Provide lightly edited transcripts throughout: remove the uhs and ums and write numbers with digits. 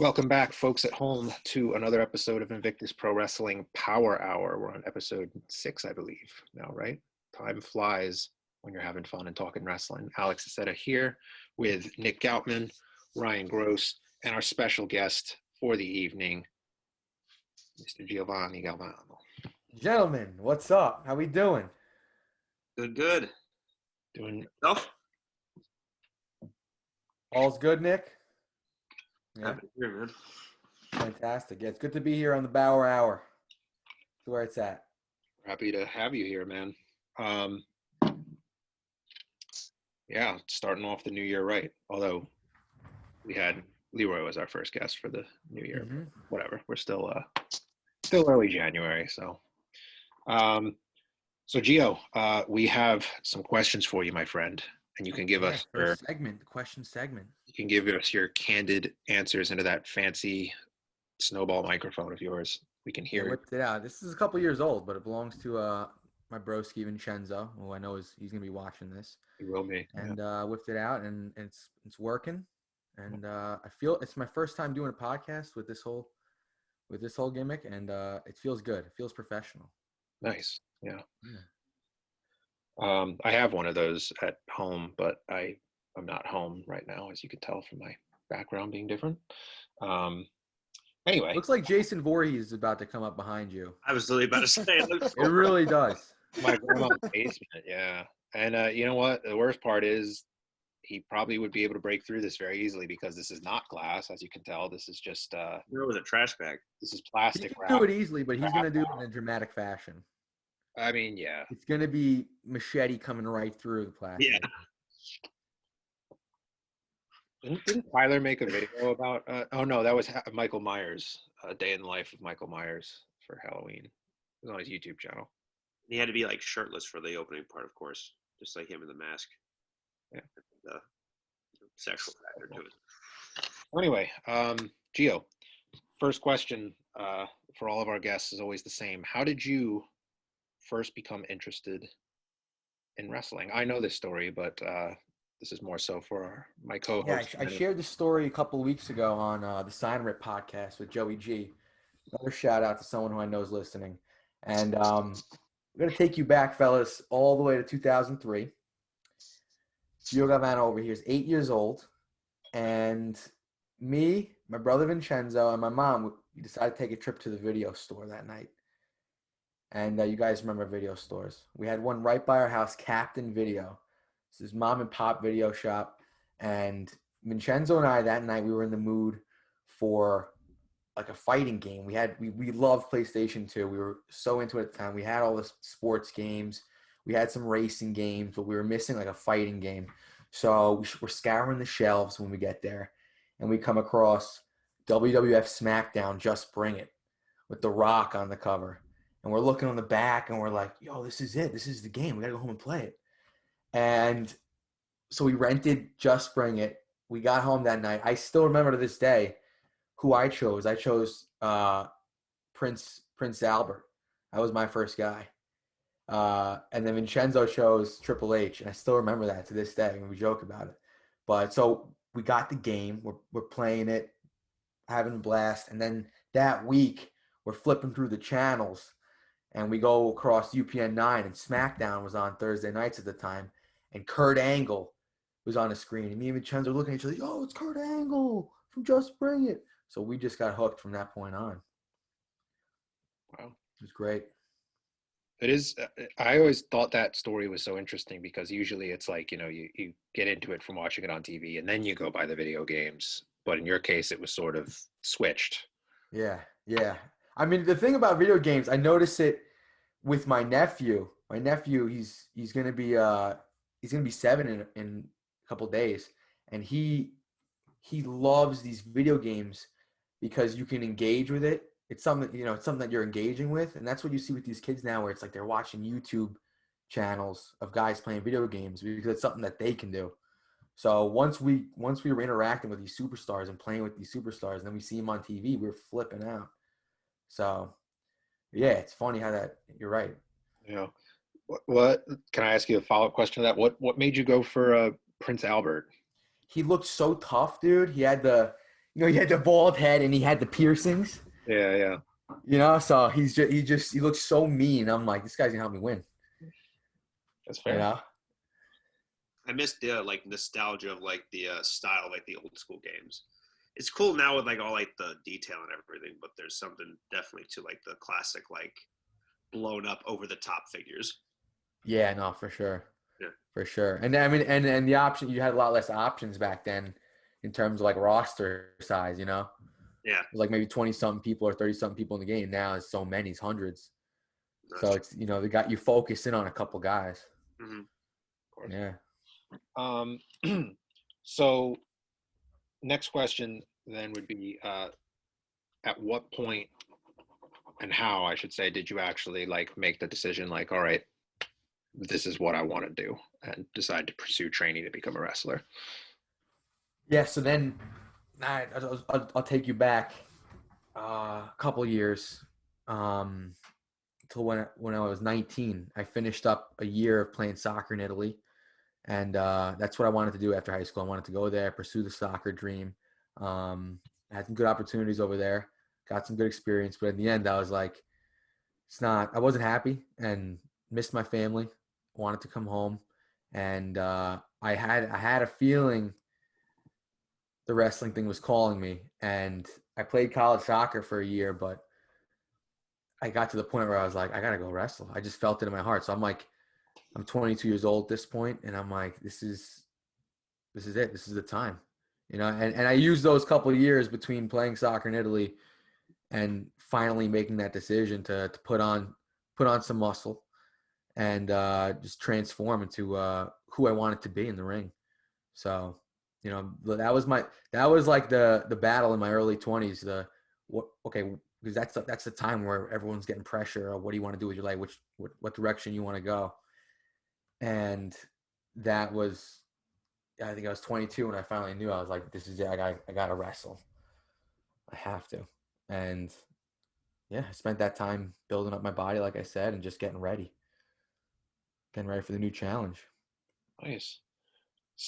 Welcome back, folks at home, to another episode of Invictus Pro Wrestling Power Hour. We're on episode 6, I believe, now, right? Time flies when you're having fun and talking wrestling. Alex Aceta here with Nick Goutman, Ryan Gross, and our special guest for the evening, Mr. Giovanni Galvano. Gentlemen, what's up? How we doing? Good. Doing Yourself? All's good, Nick? Yeah, Happy to hear, man. fantastic. Yeah, it's good to be here on the Bauer Hour. That's where it's at. happy to have you here, man. Yeah, starting off the new year right. Although we had Leroy was our first guest for the new year. Mhm. Whatever. We're still early January, so Gio, we have some questions for you, my friend, and you can give us your question segment. you can give us your candid answers into that fancy snowball microphone of yours. We can Yeah, hear. whipped it out. This is a couple years old, but it belongs to my broski Vincenzo, who I know he's gonna be watching this. It will be. And whipped it out, and it's working. And I feel it's my first time doing a podcast with this whole gimmick, and it feels good. It feels professional. Nice. Yeah. I have one of those at home, but I'm not home right now, as you can tell from my background being different. Anyway, Looks like Jason Voorhees is about to come up behind you. I was literally about to say it. Looks It really does. my grandma's basement, yeah. And you know what? The worst part is he probably would be able to break through this very easily because this is not glass, as you can tell. This is just with a trash bag. this is He plastic can wrap. do it easily, but he's going to do it in a dramatic fashion. I mean, yeah. It's going to be machete coming right through the plastic. Yeah. Didn't Tyler make a video about? Oh no, that was Michael Myers. A day in the life of Michael Myers for Halloween. It was on his YouTube channel. He had to be like shirtless for the opening part, of course, just like him in the mask. Yeah. The sexual factor to it. Anyway, Gio, first question for all of our guests is always the same. How did you first become interested in wrestling? I know this story, but this is more so for my co-host. Yeah, I shared this story a couple of weeks ago on the Sign Rip podcast with Joey G. Another shout out to someone who I know is listening. And I'm going to take you back, fellas, all the way to 2003. Gio Galvano over here is 8 years old. And me, my brother Vincenzo, and my mom, we decided to take a trip to the video store that night. And you guys remember video stores. We had one right by our house, Captain Video. This is mom and pop video shop. And Vincenzo and I, that night, we were in the mood for like a fighting game. We loved PlayStation 2. We were so into it at the time. We had all the sports games. We had some racing games, but we were missing like a fighting game. So we're scouring the shelves when we get there. And we come across WWF SmackDown, Just Bring It, with The Rock on the cover. And we're looking on the back, and we're like, yo, this is it. This is the game. We got to go home and play it. And so we rented Just Bring It. We got home that night. I still remember to this day who I chose. I chose Prince Albert. That was my first guy. And then Vincenzo chose Triple H. And I still remember that to this day, and we joke about it. But so we got the game. We're playing it, having a blast. And then that week, we're flipping through the channels. And we go across UPN 9, and SmackDown was on Thursday nights at the time. And Kurt Angle was on the screen. And me and Vincenzo were looking at each other, oh, it's Kurt Angle from Just Bring It. So we just got hooked from that point on. Wow. It was great. It is. I always thought that story was so interesting because usually it's like, you get into it from watching it on TV and then you go buy the video games. But in your case, it was sort of switched. Yeah. I mean, the thing about video games, I notice it with my nephew. My nephew, he's gonna be 7 in a couple days, and he loves these video games because you can engage with it. It's something that you're engaging with, and that's what you see with these kids now, where it's like they're watching YouTube channels of guys playing video games because it's something that they can do. So once we were interacting with these superstars and playing with these superstars, and then we see them on TV, we were flipping out. So yeah, it's funny how that. You're right. Yeah. What can I ask you a follow-up question to that? What made you go for Prince Albert? He looked so tough, dude. He had the he had the bald head and he had the piercings. Yeah. So he looks so mean. I'm like, this guy's gonna help me win. That's fair. I miss the like nostalgia of like the style, like the old school games. It's cool now with like all like the detail and everything, but there's something definitely to like the classic, like blown up over the top figures. Yeah, no, for sure. Yeah. For sure. And I mean, and the option, you had a lot less options back then in terms of like roster size, Yeah. It was like maybe 20 something people or 30 something people in the game. Now it's so many, it's hundreds. So it's, they got you focused in on a couple guys. Mm-hmm. Of course. Yeah. So next question then would be, at what point and how, I should say, did you actually like make the decision like, all right, this is what I want to do, and decide to pursue training to become a wrestler? Yeah. So then I'll take you back a couple years until when I was 19. I finished up a year of playing soccer in Italy. And that's what I wanted to do after high school. I wanted to go there, pursue the soccer dream. I had some good opportunities over there, got some good experience. But in the end, I was like, I wasn't happy and missed my family, wanted to come home. And I had a feeling the wrestling thing was calling me. And I played college soccer for a year, but I got to the point where I was like, I got to go wrestle. I just felt it in my heart. So I'm like, I'm 22 years old at this point, and I'm like, this is it. This is the time, and I used those couple of years between playing soccer in Italy and finally making that decision to put on some muscle and just transform into who I wanted to be in the ring. So, that was like the battle in my early 20s. Because that's the time where everyone's getting pressure. Or what do you want to do with your life? What direction you want to go? And that was, I think I was 22 when I finally knew. I was like, this is it. I got to wrestle. I have to. And yeah, I spent that time building up my body, like I said, and just getting ready for the new challenge. Nice.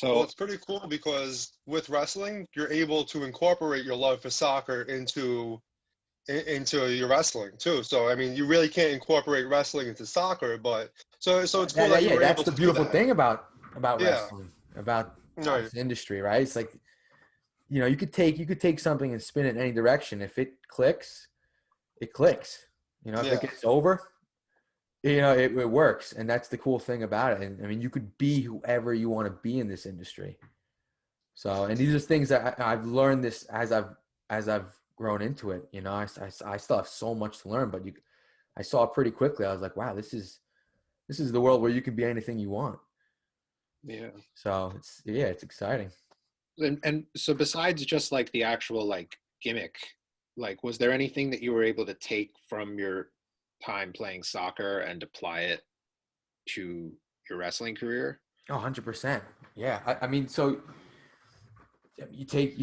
Well, So it's pretty cool because with wrestling, you're able to incorporate your love for soccer into your wrestling too. So I mean, you really can't incorporate wrestling into soccer, but so it's cool that you were that's able the to do beautiful that. thing about Yeah. wrestling, about Right. this industry, right? It's like, you could take something and spin it in any direction. If it clicks, it clicks. If Yeah. it gets over, it works. And that's the cool thing about it. And I mean, you could be whoever you want to be in this industry. So, and these are things that I've learned this as I've grown into it. I still have so much to learn, but I saw it pretty quickly. I was like, wow, this is the world where you can be anything you want. yeah. So it's exciting. And so besides just like the actual like gimmick, like was there anything that you were able to take from your time playing soccer and apply it to your wrestling career? Oh, 100%. Yeah. I mean, so you take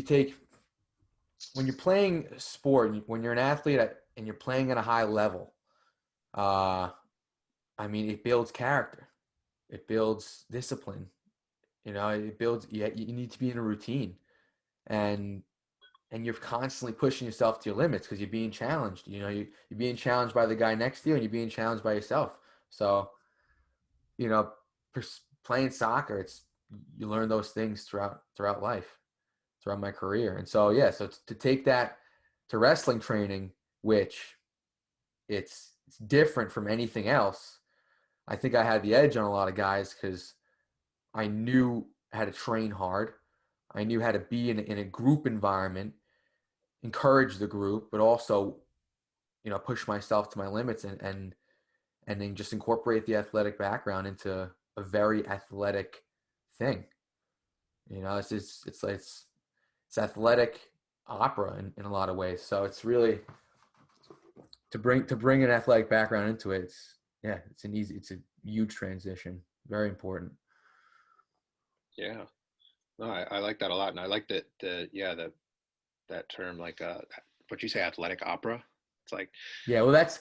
when you're playing sport, when you're an athlete and you're playing at a high level, I mean, it builds character. It builds discipline. It builds, you need to be in a routine, and you're constantly pushing yourself to your limits because you're being challenged. You're being challenged by the guy next to you, and you're being challenged by yourself. So, playing soccer, you learn those things throughout life, throughout my career. And so, yeah, so to take that to wrestling training, which it's different from anything else, I think I had the edge on a lot of guys because I knew how to train hard. I knew how to be in a group environment, encourage the group, but also, push myself to my limits and then just incorporate the athletic background into a very athletic thing. It's athletic opera in a lot of ways. So it's really to bring an athletic background into it. It's a huge transition. Very important. Yeah. No, I like that a lot. And I like that term, like, what you say, athletic opera. It's like, Yeah. Well, that's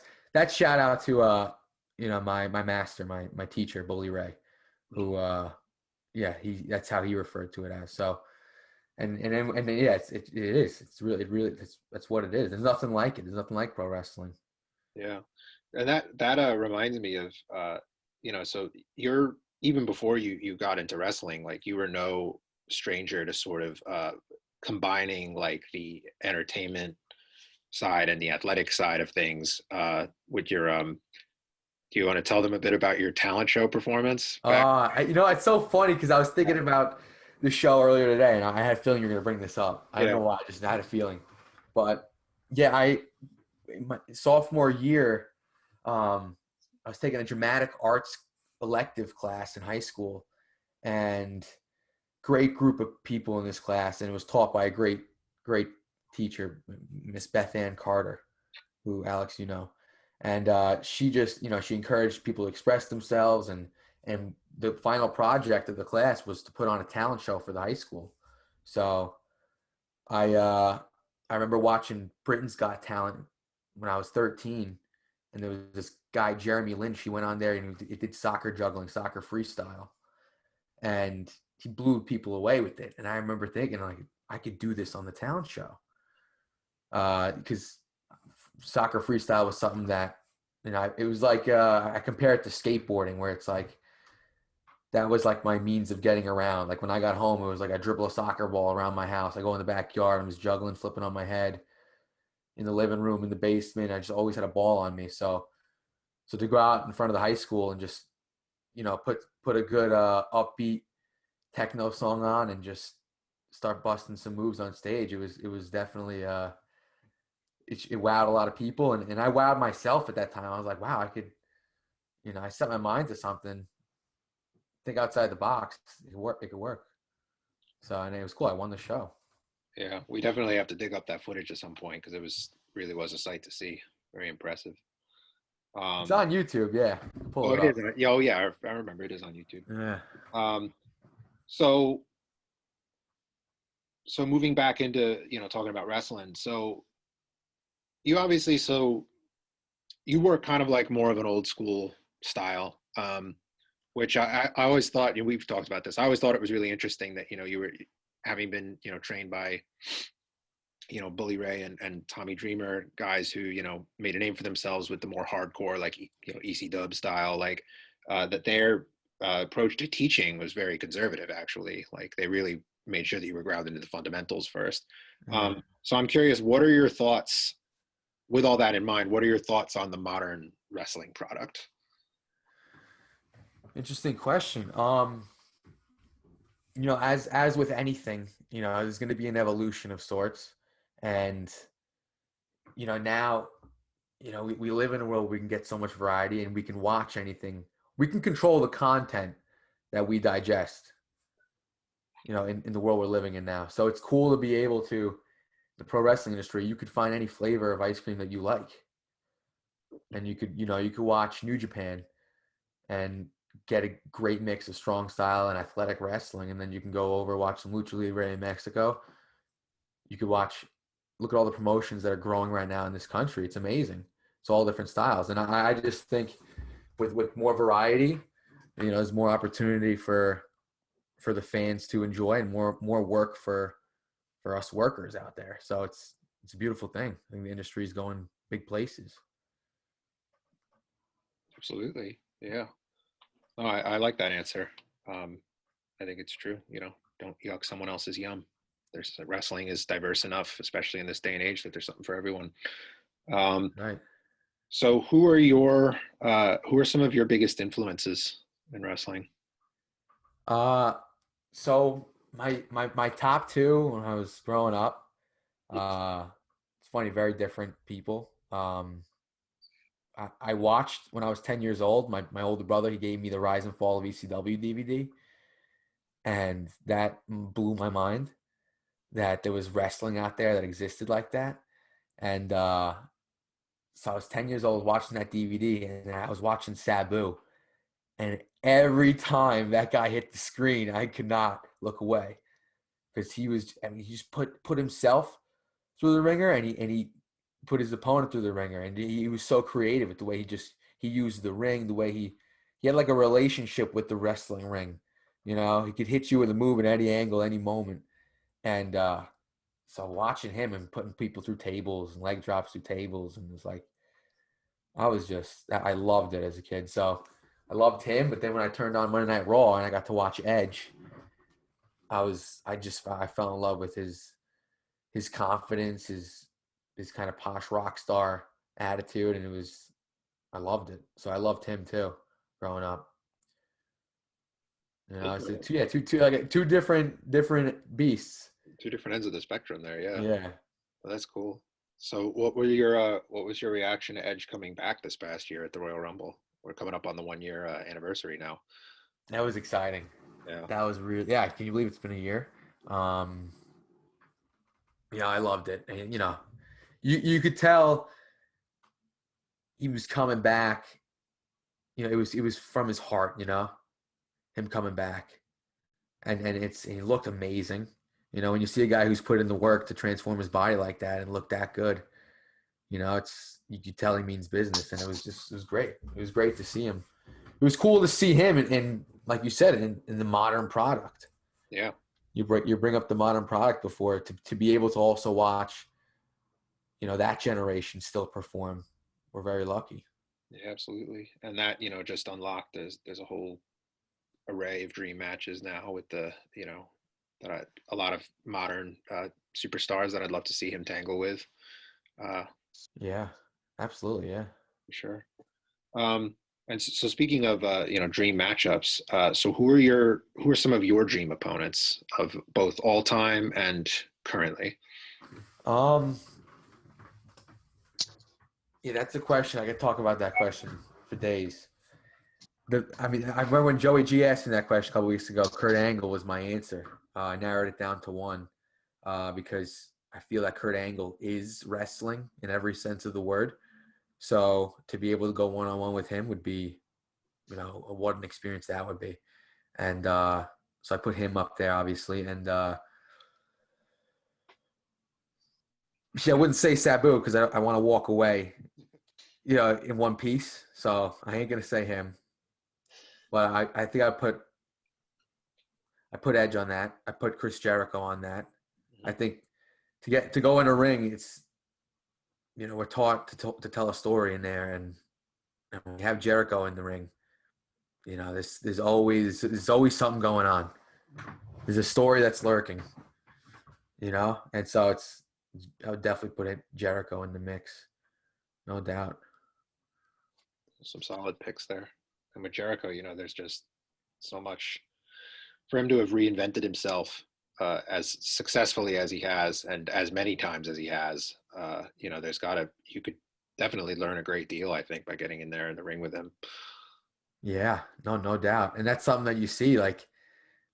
shout out to, my master, my teacher, Bully Ray, who, that's how he referred to it as. So And yeah, it is. It's really that's what it is. There's nothing like it. There's nothing like pro wrestling. Yeah. And that reminds me of so you're even before you got into wrestling, like you were no stranger to sort of combining like the entertainment side and the athletic side of things with your do you want to tell them a bit about your talent show performance back? It's so funny because I was thinking about the show earlier today, and I had a feeling you're going to bring this up. I don't Yeah. know why, I just had a feeling. But yeah, my sophomore year, I was taking a dramatic arts elective class in high school, and great group of people in this class, and it was taught by a great teacher, Miss Beth Ann Carter, who Alex and she just she encouraged people to express themselves, and the final project of the class was to put on a talent show for the high school. So I remember watching Britain's Got Talent when I was 13, and there was this guy Jeremy Lynch. He went on there and he did soccer juggling, soccer freestyle, and he blew people away with it. And I remember thinking, like, I could do this on the talent show, because soccer freestyle was something that it was like I compare it to skateboarding, where it's like that was like my means of getting around. Like when I got home, it was like I dribble a soccer ball around my house. I go in the backyard, I was juggling, flipping on my head. In the living room, in the basement, I just always had a ball on me. So to go out in front of the high school and just put a good upbeat techno song on and just start busting some moves on stage, it was definitely it wowed a lot of people, and I wowed myself at that time. I was like, wow, I could, I set my mind to something, think outside the box, it could work. So, and it was cool. I won the show. Yeah, we definitely have to dig up that footage at some point because it really was a sight to see. Very impressive. It's on YouTube, yeah. Pull it it up. is. Yeah, oh yeah, I remember it is on YouTube. Yeah. So moving back into talking about wrestling, so you obviously you were kind of like more of an old school style, which I always thought, we've talked about this, I always thought it was really interesting that you were having been trained by Bully Ray and Tommy Dreamer, guys who made a name for themselves with the more hardcore, like EC Dub style, like that their approach to teaching was very conservative, actually. Like they really made sure that you were grounded into the fundamentals first. So I'm curious, what are your thoughts with all that in mind? What are your thoughts on the modern wrestling product? Interesting question. As with anything, there's going to be an evolution of sorts. And, now, we live in a world where we can get so much variety and we can watch anything. We can control the content that we digest, in the world we're living in now. So it's cool to be able to, the pro wrestling industry, you could find any flavor of ice cream that you like. And you could watch New Japan and get a great mix of strong style and athletic wrestling. And then you can go over, watch some Lucha Libre in Mexico. You could look at all the promotions that are growing right now in this country. It's amazing. It's all different styles. And I just think with more variety, there's more opportunity for the fans to enjoy, and more work for us workers out there. So it's a beautiful thing. I think the industry is going big places. Absolutely. Yeah. Oh, I like that answer. I think it's true. Don't yuck someone else's yum. Wrestling is diverse enough, especially in this day and age, that there's something for everyone. Right. So who are some of your biggest influences in wrestling? So my top two when I was growing up, it's funny, very different people. I watched when I was 10 years old. My older brother, he gave me the Rise and Fall of ECW DVD, and that blew my mind that there was wrestling out there that existed like that. And so I was 10 years old watching that DVD, and I was watching Sabu, and every time that guy hit the screen, I could not look away, because he just put himself through the ringer, and he put his opponent through the ringer, and he was so creative with the way he used the ring, the way he had like a relationship with the wrestling ring. He could hit you with a move at any angle, any moment. And so watching him and putting people through tables and leg drops through tables, and it was like, I loved it as a kid. So I loved him. But then when I turned on Monday Night Raw and I got to watch Edge, I fell in love with his confidence, his kind of posh rock star attitude, and I loved it. So I loved him too, growing up. You know, it's two different beasts. Two different ends of the spectrum there. Yeah. Yeah. Well, that's cool. So what was your reaction to Edge coming back this past year at the Royal Rumble? We're coming up on the 1 year anniversary now. That was exciting. Yeah. That was really, yeah. Can you believe it's been a year? Yeah, I loved it. And, you know, you could tell he was coming back. You know, it was from his heart, you know, him coming back. And he looked amazing. You know, when you see a guy who's put in the work to transform his body like that and look that good, you know, you could tell he means business. And it was great. It was great to see him. It was cool to see him in like you said, in the modern product. Yeah. You bring up the modern product before to be able to also watch, you know, that generation still perform. We're very lucky. Yeah, absolutely. And that, you know, just unlocked there's a whole array of dream matches now with the, you know, a lot of modern superstars that I'd love to see him tangle with. Yeah, absolutely. Yeah. For sure. And so speaking of, you know, dream matchups, so who are some of your dream opponents of both all time and currently? Yeah, that's a question. I could talk about that question for days. I remember when Joey G asked me that question a couple weeks ago. Kurt Angle was my answer. I narrowed it down to one because I feel that Kurt Angle is wrestling in every sense of the word. So to be able to go one-on-one with him would be, you know, what an experience that would be. And so I put him up there, obviously. And I wouldn't say Sabu because I want to walk away, you know, in one piece. So I ain't going to say him. But I think I put Edge on that. I put Chris Jericho on that. I think to go in a ring, it's, you know, we're taught to tell a story in there, and when we have Jericho in the ring, you know, there's always something going on. There's a story that's lurking, you know, and so I would definitely put Jericho in the mix, no doubt. Some solid picks there. And with Jericho, you know, there's just so much for him to have reinvented himself as successfully as he has and as many times as he has. You know, you could definitely learn a great deal, I think, by getting in there in the ring with him. Yeah, no doubt. And that's something that you see, like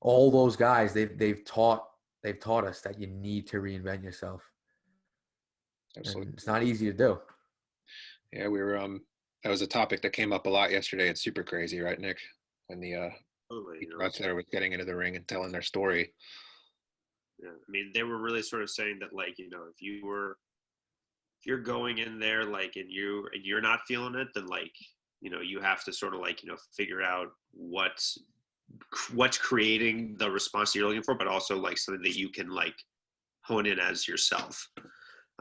all those guys, they've taught us that you need to reinvent yourself. Absolutely. And it's not easy to do. Yeah, we were that was a topic that came up a lot yesterday. It's super crazy, right, Nick? When the wrestler was getting into the ring and telling their story. Yeah, I mean, they were really sort of saying that, like, you know, if you're going in there, like, and you're not feeling it, then, like, you know, you have to sort of, like, you know, figure out what's creating the response that you're looking for, but also, like, something that you can, like, hone in as yourself.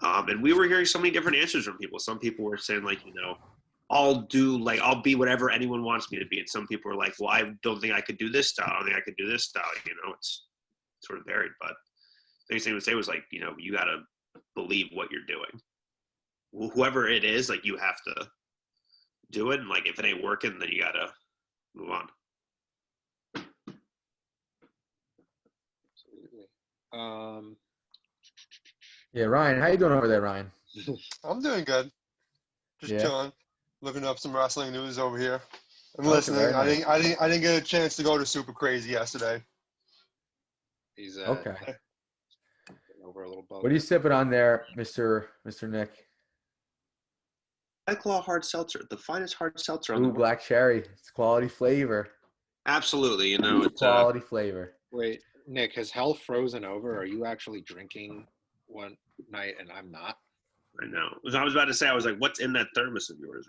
And we were hearing so many different answers from people. Some people were saying, like, you know, I'll be whatever anyone wants me to be. And some people were like, well, I don't think I could do this style. I don't think I could do this style. You know, it's sort of varied. But the biggest thing I would say was, like, you know, you got to believe what you're doing. Whoever it is, like, you have to do it. And, like, if it ain't working, then you got to move on. Absolutely. Yeah, Ryan, how you doing over there, Ryan? I'm doing good. Just chilling, looking up some wrestling news over here. I'm listening. Nice. I didn't get a chance to go to Super Crazy yesterday. He's okay. Over a little bug. What are you sipping on there, Mr. Nick? White Claw hard seltzer, the finest hard seltzer on Ooh, the market. black cherry. It's quality flavor. Absolutely, you know, it's quality flavor. Wait, Nick, has hell frozen over? Are you actually drinking one night and I'm not? I know. I was about to say, I was like, what's in that thermos of yours?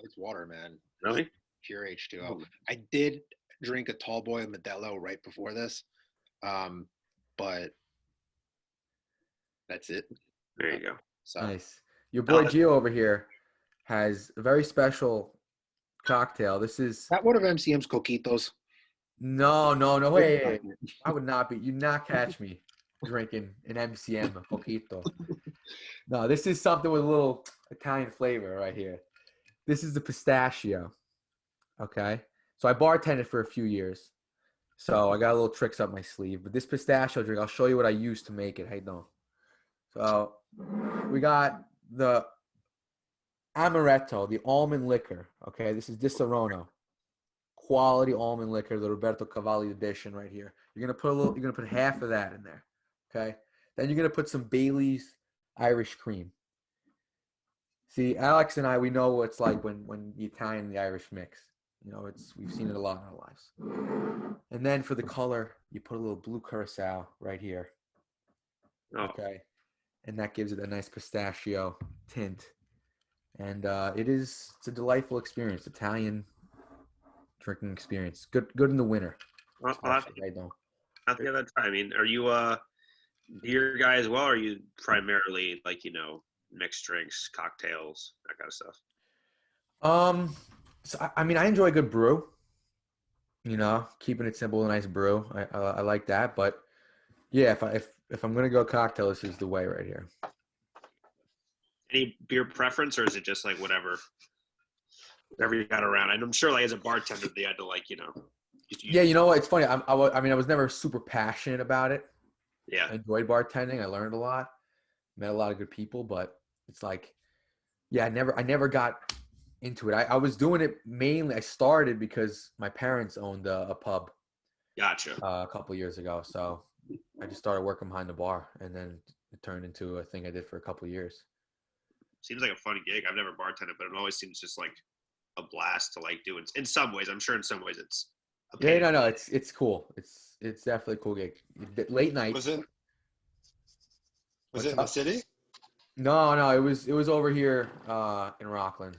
It's water, man. Really? Pure H2O. I did drink a tall boy Modelo right before this, but That's it. There you go. So Nice. Your boy Oh, Gio over here has a very special cocktail. This is that one of MCM's coquitos. no. Wait. I would not be. You not catch me drinking an MCM a coquito. No, this is something with a little Italian flavor right here. This is the pistachio. Okay. So I bartended for a few years. So I got a little tricks up my sleeve. But this pistachio drink, I'll show you what I used to make it. Hey, no. So we got the amaretto, the almond liquor. Okay. This is Di Serono. Quality almond liquor, the Roberto Cavalli edition right here. You're gonna put half of that in there. Okay. Then you're gonna put some Bailey's Irish cream. See, Alex and I, we know what it's like when the Italian and the Irish mix. You know, we've seen it a lot in our lives. And then for the color, you put a little blue curacao right here. oh, Okay. And that gives it a nice pistachio tint. And it's a delightful experience, Italian drinking experience. Good in the winter. well, I'll have to Especially, I know. give that a try. I mean, are you a beer guy as well? Or are you primarily like, mixed drinks, cocktails, that kind of stuff? So I mean, I enjoy a good brew. You know, keeping it simple, a nice brew. I like that. But yeah, if I'm gonna go cocktail, this is the way right here. Any beer preference, or is it just like whatever you got around? And I'm sure, like as a bartender, they had to Yeah, you know what? It's funny. I mean, I was never super passionate about it. yeah. I enjoyed bartending. I learned a lot, met a lot of good people. But it's like, yeah, I never got into it. I was doing it mainly. I started because my parents owned a pub Gotcha. a couple of years ago. So I just started working behind the bar, and then it turned into a thing I did for a couple of years. Seems like a fun gig. I've never bartended, but it always seems just like a blast to like do. In some ways, I'm sure in some ways it's a Yeah, pain. no, it's cool. It's definitely a cool gig. Late nights. Was it What's in the up? city? No, it was over here in Rockland.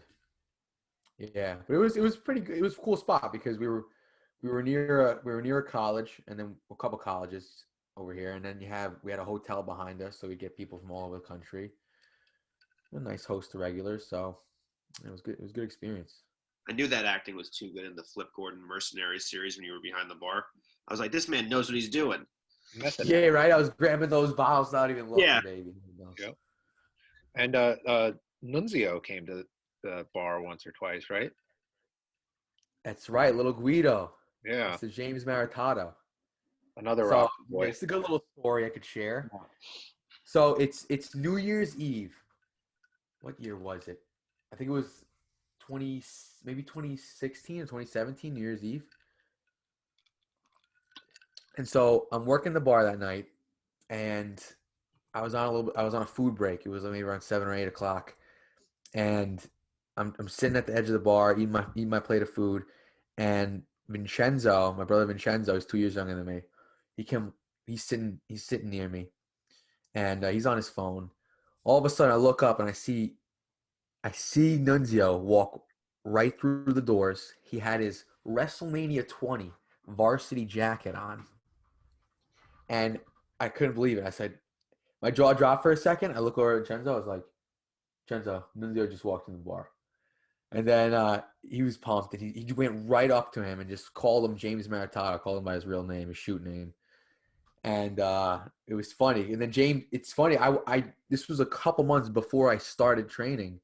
Yeah, but it was pretty good. It was a cool spot because we were near a college, and then a couple colleges over here, and then we had a hotel behind us, so we get people from all over the country. A nice host of regulars, so it was good. It was a good experience. I knew that acting was too good in the Flip Gordon Mercenaries series when you were behind the bar. I was like, this man knows what he's doing. method. Yeah, right. I was grabbing those bottles, not even looking, Yeah. baby. Yep. And Nunzio came to the bar once or twice, right? That's right, little Guido. Yeah, It's the James Maritato. another So rock yeah, boy. it's a good little story I could share. So it's New Year's Eve. What year was it? I think it was 2016 or 2017, New Year's Eve. And so I'm working the bar that night, and I was on a food break. It was maybe around 7 or 8 o'clock, and I'm sitting at the edge of the bar eating my plate of food, and Vincenzo, my brother Vincenzo, is 2 years younger than me. He's sitting near me, and he's on his phone. All of a sudden, I look up and I see Nunzio walk right through the doors. He had his WrestleMania 20 varsity jacket on, and I couldn't believe it. I said, my jaw dropped for a second. I look over at Vincenzo. I was like, Vincenzo, Nunzio just walked in the bar. And then he was pumped, and he went right up to him and just called him James Maritato, called him by his real name, his shoot name. And it was funny. And then James, it's funny. I this was a couple months before I started training.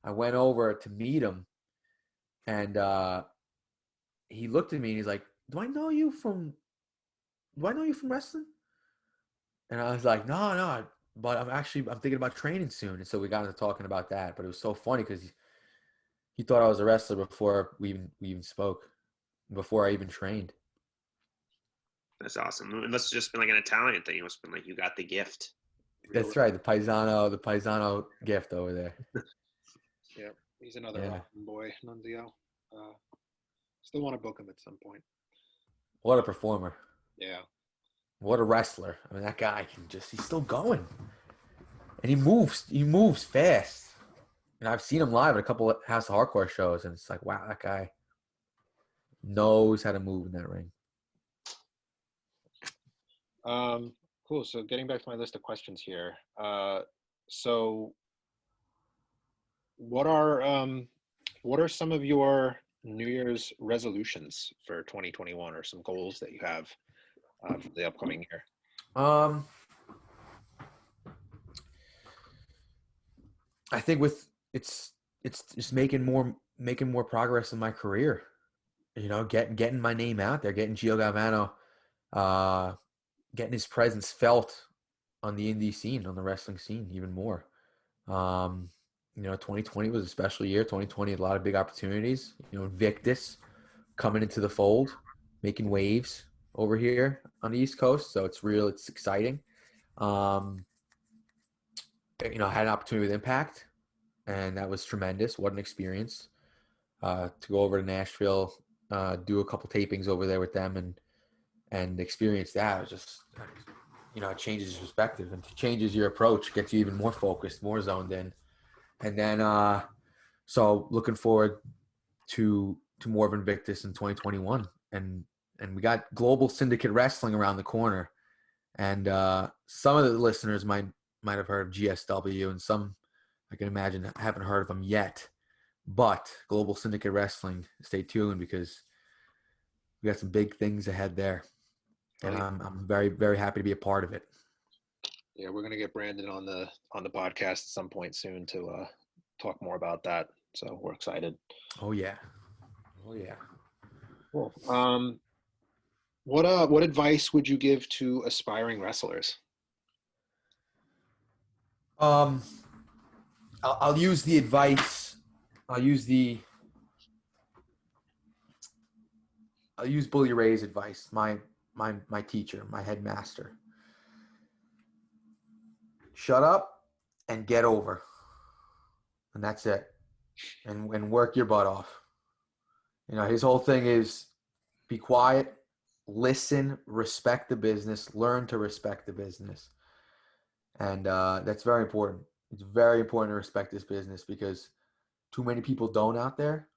I went over to meet him, and he looked at me and he's like, "Do I know you from wrestling?" And I was like, "No, but I'm thinking about training soon." And so we got into talking about that. But it was so funny because he thought I was a wrestler before we even spoke, before I even trained. That's awesome. It must have just been like an Italian thing. It must have been like, you got the gift. That's right, the Paisano gift over there. Yeah, he's another Yeah. rockin' boy, Nunzio. Still want to book him at some point. What a performer. Yeah. What a wrestler. I mean, that guy he's still going. And he moves fast. And I've seen him live at a couple of House of Hardcore shows, and it's like, wow, that guy knows how to move in that ring. Cool. So getting back to my list of questions here. So what are some of your New Year's resolutions for 2021, or some goals that you have for the upcoming year? I think it's just making more progress in my career. You know, getting my name out there, getting Gio Galvano, getting his presence felt on the indie scene, on the wrestling scene, even more. 2020 was a special year. 2020 had a lot of big opportunities. Invictus coming into the fold, making waves over here on the East Coast. So it's exciting. I had an opportunity with Impact, and that was tremendous. What an experience to go over to Nashville, do a couple tapings over there with them, and experience that. It was just, it changes your perspective and changes your approach, gets you even more focused, more zoned in. And then, so looking forward to more of Invictus in 2021, and we got Global Syndicate Wrestling around the corner, and some of the listeners might have heard of GSW, and some, I can imagine, haven't heard of them yet. But Global Syndicate Wrestling, stay tuned, because we got some big things ahead there, and I'm very, very happy to be a part of it. Yeah, we're gonna get Brandon on the podcast at some point soon to talk more about that. So we're excited. Oh yeah. Cool. What advice would you give to aspiring wrestlers? I'll use the advice. I'll use Bully Ray's advice. My teacher, my headmaster. Shut up and get over. And that's it. And work your butt off. His whole thing is be quiet, listen, respect the business, learn to respect the business. And that's very important. It's very important to respect this business, because too many people don't out there.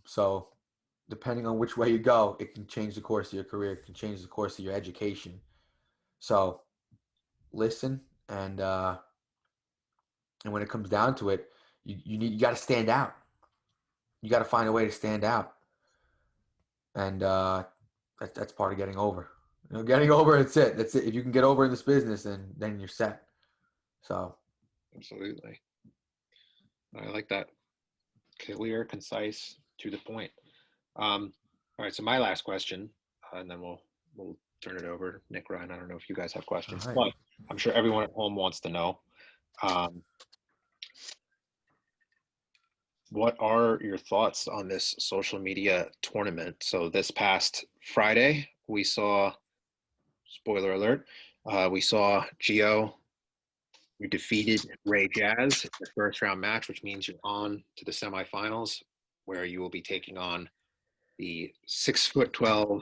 So depending on which way you go, it can change the course of your career. It can change the course of your education. So listen, and when it comes down to it, you got to stand out. You got to find a way to stand out, and that's part of getting over. Getting over, that's it. That's it. If you can get over in this business, then you're set. So, absolutely, I like that. Clear, concise, to the point. All right. So my last question, and then we'll turn it over. Nick, Ryan, I don't know if you guys have questions, right. but I'm sure everyone at home wants to know. What are your thoughts on this social media tournament? So this past Friday, we saw, spoiler alert, we saw Gio, you defeated Ray Jazz in the first round match, which means you're on to the semifinals, where you will be taking on the 6'12",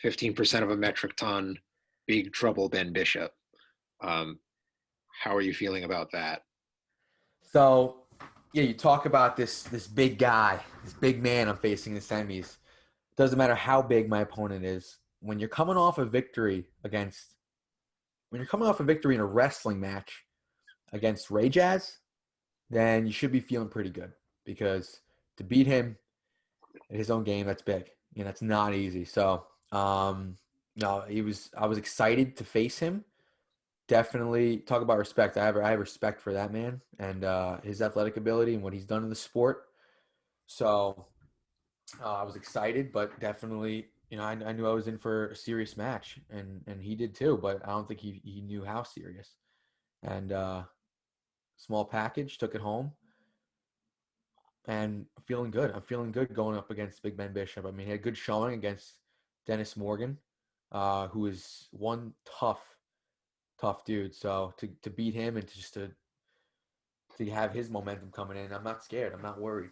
15% of a metric ton, Big Trouble Ben Bishop. How are you feeling about that? So, yeah, you talk about this big guy, this big man I'm facing in the semis. Doesn't matter how big my opponent is. When you're coming off a victory in a wrestling match against Ray Jazz, then you should be feeling pretty good, because to beat him in his own game, that's big. It's not easy. So, no, I was excited to face him. Definitely talk about respect. I have respect for that man and his athletic ability and what he's done in the sport. So I was excited, but definitely, I knew I was in for a serious match, and he did too, but I don't think he knew how serious. And small package, took it home, and I'm feeling good. I'm feeling good going up against Big Ben Bishop. I mean, he had a good showing against Dennis Morgan, who is one tough dude. So to beat him and to have his momentum coming in, I'm not scared. I'm not worried.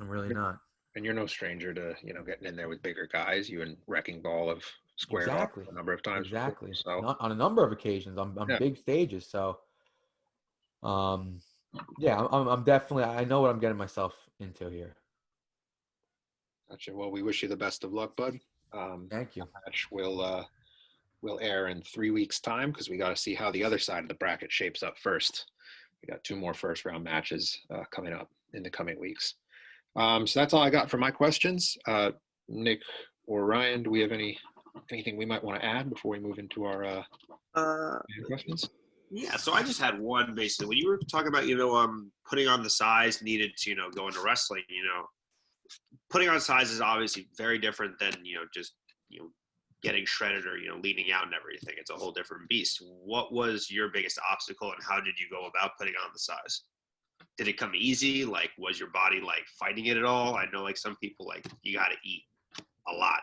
I'm really not. And you're no stranger to getting in there with bigger guys. You and Wrecking Ball have squared off a number of times. Exactly. Before, so not on a number of occasions on big stages. So, yeah, I'm definitely. I know what I'm getting myself into here. Gotcha. Well, we wish you the best of luck, bud. Thank you. Match will will air in 3 weeks' time because we got to see how the other side of the bracket shapes up first. We got 2 more first round matches coming up in the coming weeks. So that's all I got for my questions. Nick or Ryan, do we have anything we might want to add before we move into our questions? Yeah, so I just had one basically. When you were talking about, putting on the size needed to, go into wrestling, putting on size is obviously very different than, just, getting shredded or, leaning out and everything. It's a whole different beast. What was your biggest obstacle and how did you go about putting on the size? Did it come easy? Like, was your body like fighting it at all? I know like some people like you got to eat a lot.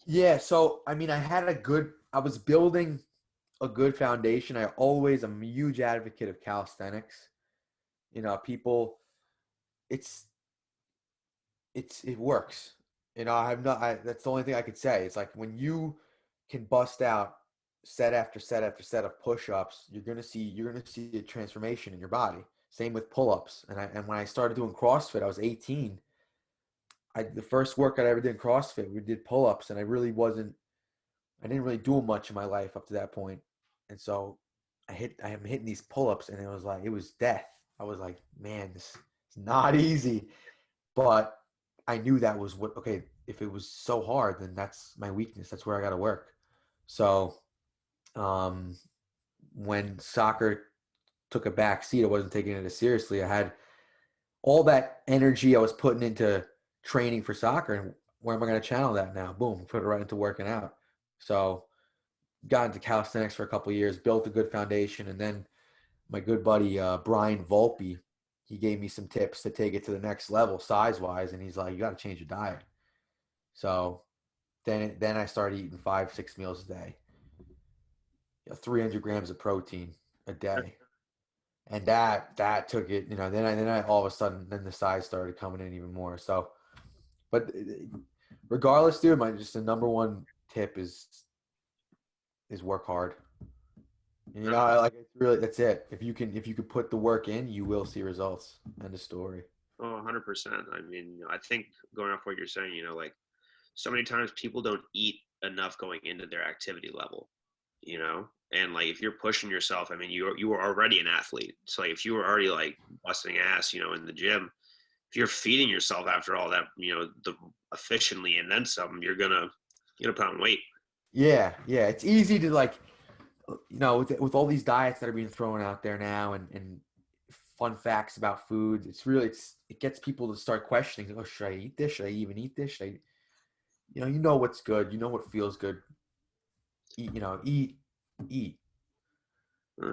Yeah. So, I mean, I was building a good foundation. I'm a huge advocate of calisthenics. People, it works. That's the only thing I could say. It's like when you can bust out set after set after set of push-ups, you're gonna see a transformation in your body. Same with pull-ups. And when I started doing CrossFit, I was 18. The first workout I ever did in CrossFit, we did pull-ups, and I didn't really do much in my life up to that point. And so I am hitting these pull-ups, and it was death. I was like, man, this is not easy. But I knew that was if it was so hard, then that's my weakness. That's where I got to work. So when soccer took a back seat, I wasn't taking it as seriously. I had all that energy I was putting into training for soccer, and where am I going to channel that now? Boom, put it right into working out. So got into calisthenics for a couple of years, built a good foundation, and then my good buddy Brian Volpe, he gave me some tips to take it to the next level size-wise, and he's like, you got to change your diet. So then I started eating 5-6 meals a day, 300 grams of protein a day. And that took it, then I all of a sudden, then the size started coming in even more. So, but regardless, dude, the number one tip is work hard. It's really, that's it. If you can put the work in, you will see results. End of story. Oh, 100%. I mean, I think going off what you're saying, like so many times people don't eat enough going into their activity level, and like if you're pushing yourself, I mean, you were already an athlete. So like, if you were already like busting ass, in the gym, if you're feeding yourself after all that, efficiently and then some, you're gonna put on weight. Yeah. It's easy to with all these diets that are being thrown out there now and fun facts about food, it gets people to start questioning, oh, should I eat this? Should I even eat this? Should I, what's good. You know what feels good. Eat.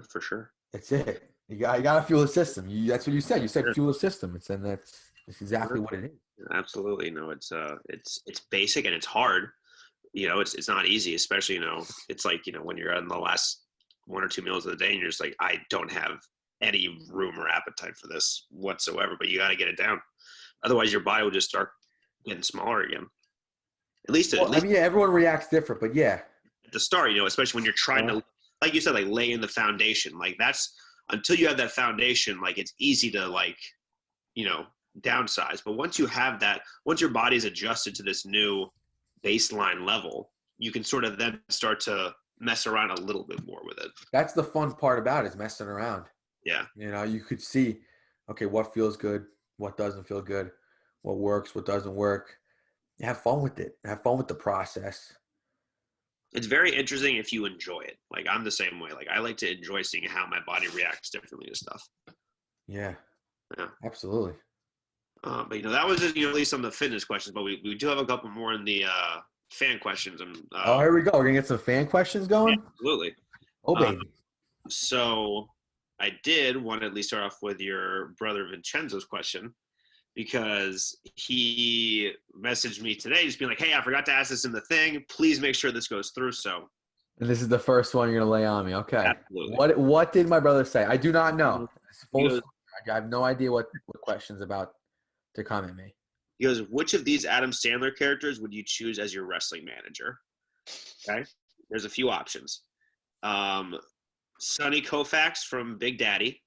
For sure. That's it. You got to fuel the system. That's what you said. You said fuel the system. That's exactly what it is. Absolutely. No, it's basic and it's hard. It's not easy, especially, it's like, when you're on the last 1 or 2 meals of the day and you're just like, I don't have any room or appetite for this whatsoever, but you got to get it down. Otherwise your body will just start getting smaller again. At least everyone reacts different, but yeah. At the start, especially when you're trying to, like you said, like lay in the foundation, like that's until you have that foundation, like it's easy to like, downsize. But once you have that, once your body's adjusted to this new baseline level, you can sort of then start to mess around a little bit more with it. That's the fun part about it, is messing around. Yeah. You could see, okay, what feels good, what doesn't feel good, what works, what doesn't work. Have fun with it. Have fun with the process. It's very interesting if you enjoy it. Like I'm the same way. Like I like to enjoy seeing how my body reacts differently to stuff. Yeah. Absolutely. But that was just at least some of the fitness questions. But we do have a couple more in the fan questions. And here we go. We're gonna get some fan questions going. Yeah, absolutely. Oh baby. So I did want to at least start off with your brother Vincenzo's question, because he messaged me today just being like, hey, I forgot to ask this in the thing. Please make sure this goes through. So. And this is the first one you're going to lay on me. Okay. Absolutely. What did my brother say? I do not know. I have no idea what questions about to come at me. He goes, which of these Adam Sandler characters would you choose as your wrestling manager? Okay. There's a few options. Sonny Koufax from Big Daddy.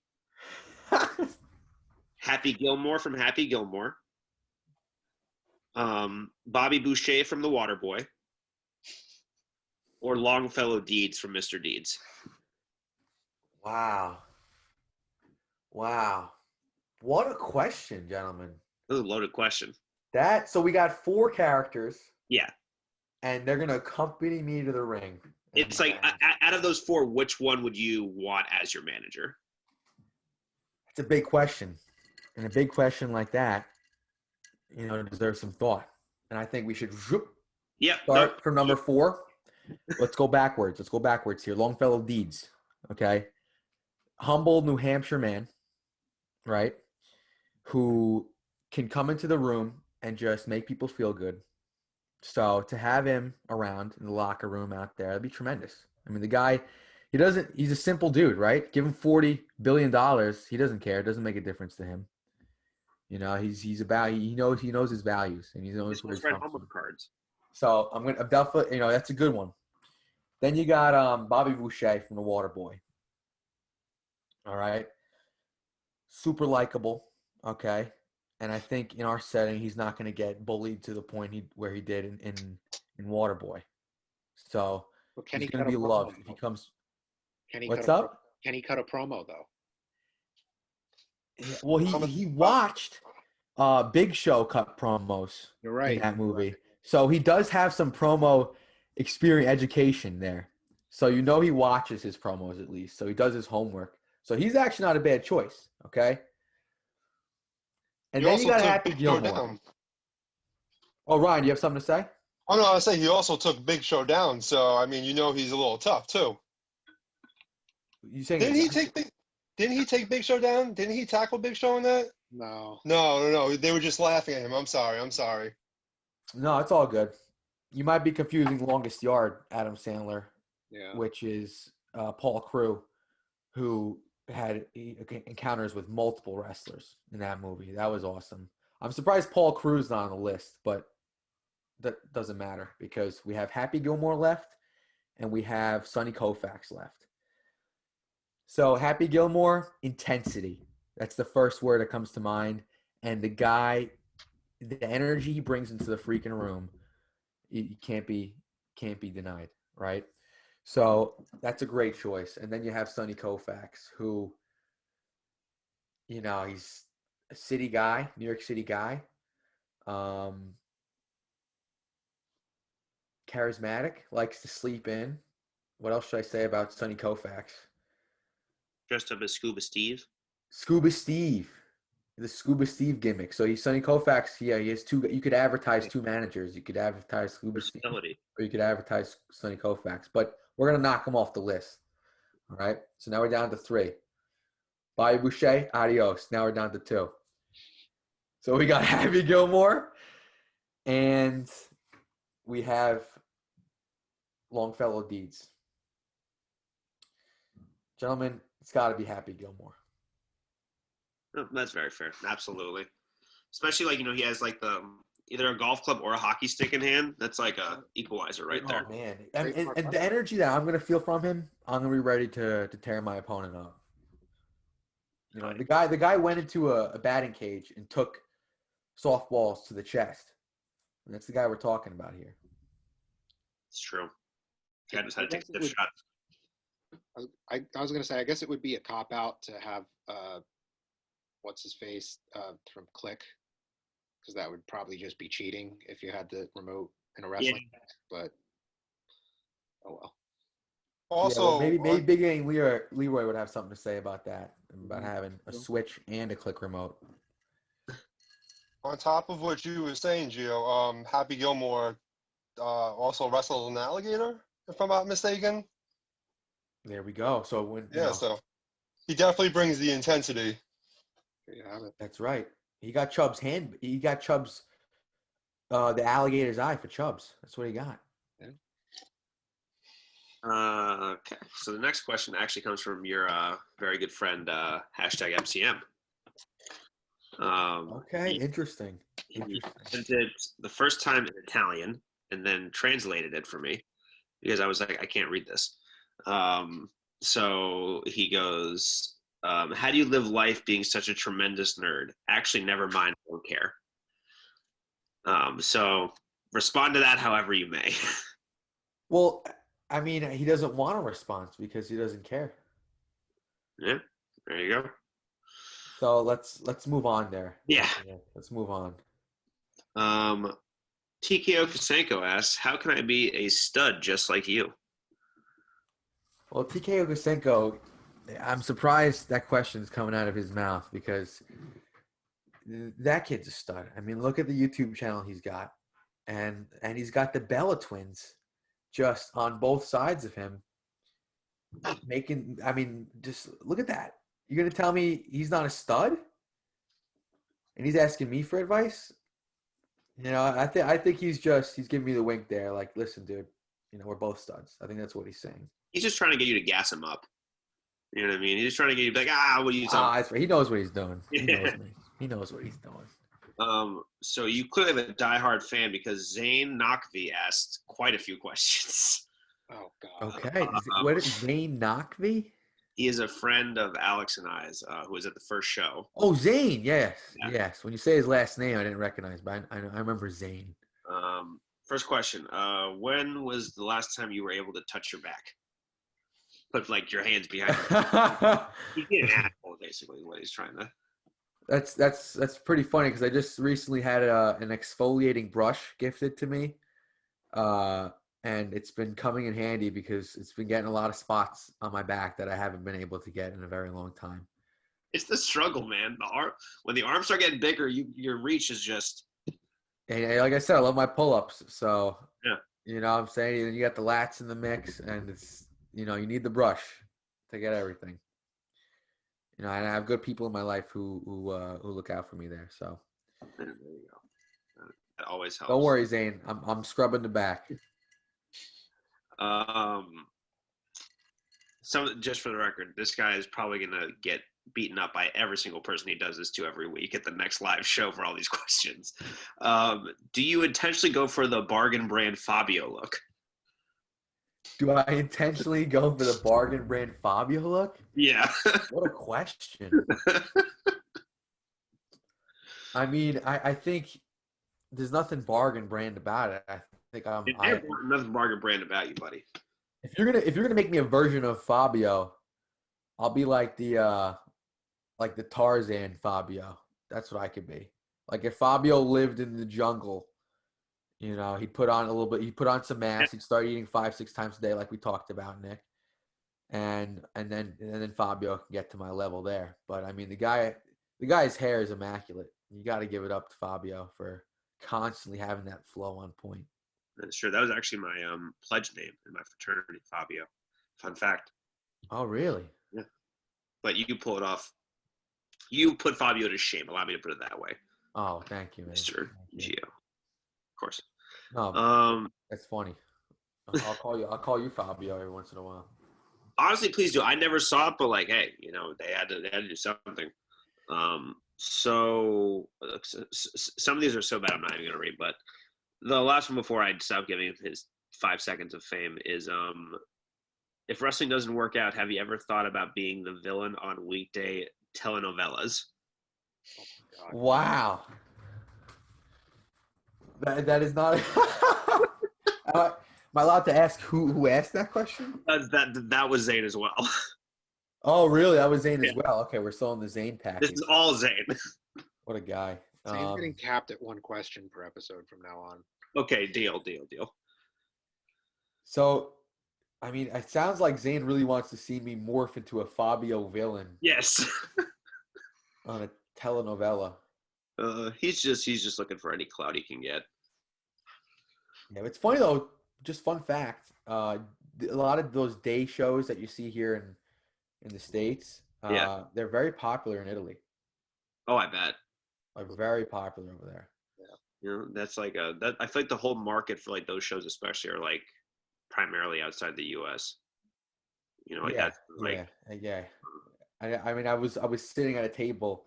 Happy Gilmore from Happy Gilmore. Bobby Boucher from The Waterboy. or Longfellow Deeds from Mr. Deeds? Wow. What a question, gentlemen. This is a loaded question. So we got 4 characters, Yeah. and they're gonna accompany me to the ring. It's like out of those 4, which one would you want as your manager? It's a big question, and a big question like that, deserves some thought. And I think we should start from number 4. Let's go backwards. Here. Longfellow Deeds. Okay. Humble New Hampshire man, right? Who can come into the room and just make people feel good. So to have him around in the locker room out there, that'd be tremendous. I mean, the guy, he's a simple dude, right? Give him $40 billion. He doesn't care. It doesn't make a difference to him. He knows his values, and he knows where he's from. Homework cards. So I'm definitely, that's a good one. Then you got Bobby Boucher from the Waterboy. All right. Super likable. Okay. And I think in our setting, he's not going to get bullied to the point where he did in Waterboy. So he's going to be loved if he comes. What's up? Can he cut a promo though? Well, he watched Big Show cut promos. You're right. In that movie. So he does have some promo experience, education there. So he watches his promos at least. So he does his homework. So he's actually not a bad choice. Okay. And then you got Happy Gilmore. Oh, Ryan, do you have something to say? Oh, no, I was saying he also took Big Show down. So, I mean, he's a little tough, too. Didn't he take Big Show down? Didn't he tackle Big Show in that? No. No. They were just laughing at him. I'm sorry. No, it's all good. You might be confusing Longest Yard, Adam Sandler, which is Paul Crew, who had encounters with multiple wrestlers in that movie. That was awesome. I'm surprised Paul Crew's not on the list, but that doesn't matter because we have Happy Gilmore left and we have Sonny Koufax left. So Happy Gilmore, intensity. That's the first word that comes to mind. And the guy, the energy he brings into the freaking room, you can't be denied, right? So that's a great choice. And then you have Sonny Koufax, who, he's a city guy, New York City guy. Charismatic, likes to sleep in. What else should I say about Sonny Koufax? Dressed up as Scuba Steve. Scuba Steve. The Scuba Steve gimmick. So he's Sonny Koufax. Yeah, he has 2. You could advertise 2 managers. You could advertise Scuba Steve, or you could advertise Sonny Koufax. But we're gonna knock him off the list. All right. So now we're down to 3. Bobby Boucher, adios. Now we're down to 2. So we got Happy Gilmore, and we have Longfellow Deeds. Gentlemen, it's got to be Happy Gilmore. Oh, that's very fair. Absolutely. Especially he has either a golf club or a hockey stick in hand. That's like a equalizer right there. Oh man. And the energy that I'm going to feel from him, I'm going to be ready to tear my opponent up. The guy went into a batting cage and took softballs to the chest. And that's the guy we're talking about here. It's true. Guy just had to take the shot. I was going to say, I guess it would be a cop-out to have what's-his-face from Click, because that would probably just be cheating if you had the remote in a wrestling match, but oh well. Also, maybe Big Gang Leroy would have something to say about that, about having a Switch and a Click remote. On top of what you were saying, Gio, Happy Gilmore also wrestled an alligator, if I'm not mistaken. There we go. So so he definitely brings the intensity. That's right. He got Chubb's the alligator's eye for Chubbs. That's what he got. Okay. So the next question actually comes from your very good friend #MCM. Okay, interesting. He sent it the first time in Italian and then translated it for me because I was like, I can't read this. So he goes, how do you live life being such a tremendous nerd? Actually, never mind, I don't care. So respond to that however you may. Well, I mean, he doesn't want a response because he doesn't care. Yeah, there you go. So let's move on there. Yeah. Let's move on. TKO Kosenko asks, how can I be a stud just like you? Well, TKO Kosenko, I'm surprised that question is coming out of his mouth because that kid's a stud. I mean, look at the YouTube channel he's got, and he's got the Bella twins just on both sides of him making. I mean, just look at that. You're gonna tell me he's not a stud, and he's asking me for advice? You know, I think he's giving me the wink there. Like, listen, dude, you know, we're both studs. I think that's what he's saying. He's just trying to get you to gas him up. You know what I mean? He's just trying to get you to be like, what are you talking about? He knows what he's doing. He knows what he's doing. So you clearly have a diehard fan because Zane Nakvi asked quite a few questions. Oh, God. Okay. What is Zane Nakvi? He is a friend of Alex and I's who was at the first show. Oh, Zane. Yes. Yeah. Yes. When you say his last name, I didn't recognize, but I remember Zane. First question. When was the last time you were able to touch your back? Put like your hands behind you. He's getting an asshole, basically, what he's trying to. That's pretty funny because I just recently had an exfoliating brush gifted to me, and it's been coming in handy because it's been getting a lot of spots on my back that I haven't been able to get in a very long time. It's the struggle, man. When the arms start getting bigger, your reach is just. And like I said, I love my pull-ups, so yeah, you know what I'm saying. You got the lats in the mix, and it's. You know, you need the brush to get everything. You know, and I have good people in my life who look out for me there. So there you go. That always helps. Don't worry, Zane. I'm scrubbing the back. Just for the record, this guy is probably gonna get beaten up by every single person he does this to every week at the next live show for all these questions. Do you intentionally go for the bargain brand Fabio look? Do I intentionally go for the bargain brand Fabio look? Yeah. What a question. I mean, I think there's nothing bargain brand about it. I think nothing bargain brand about you, buddy. If you're gonna make me a version of Fabio, I'll be like the Tarzan Fabio. That's what I could be. Like if Fabio lived in the jungle. You know, he'd put on some mass. He'd start eating 5-6 times a day, like we talked about, Nick. And then Fabio can get to my level there. But I mean, the guy's hair is immaculate. You got to give it up to Fabio for constantly having that flow on point. Sure, that was actually my pledge name in my fraternity, Fabio. Fun fact. Oh, really? Yeah. But you can pull it off. You put Fabio to shame. Allow me to put it that way. Oh, thank you, man. Mr. Gio. Of course. No, that's funny. I'll call you Fabio every once in a while. Honestly, please do. I never saw it, but like, hey, you know, they had to do something. So some of these are so bad I'm not even gonna read. But the last one before I stop giving his 5 seconds of fame is if wrestling doesn't work out, have you ever thought about being the villain on weekday telenovelas? Oh, wow. That is not. Am I allowed to ask who asked that question? That was Zane as well. Oh, really? That was Zane as well. Okay, we're still in the Zane package. This is all Zane. What a guy. Zane's getting capped at one question per episode from now on. Okay, deal. So, I mean, it sounds like Zane really wants to see me morph into a Fabio villain. Yes. On a telenovela. He's just looking for any clout he can get. Yeah, it's funny though. Just fun fact: a lot of those day shows that you see here in the States, they're very popular in Italy. Oh, I bet. Like very popular over there. Yeah, you know, that's like I feel like the whole market for like those shows, especially, are like primarily outside the U.S. You know, like that's like yeah. I mean, I was sitting at a table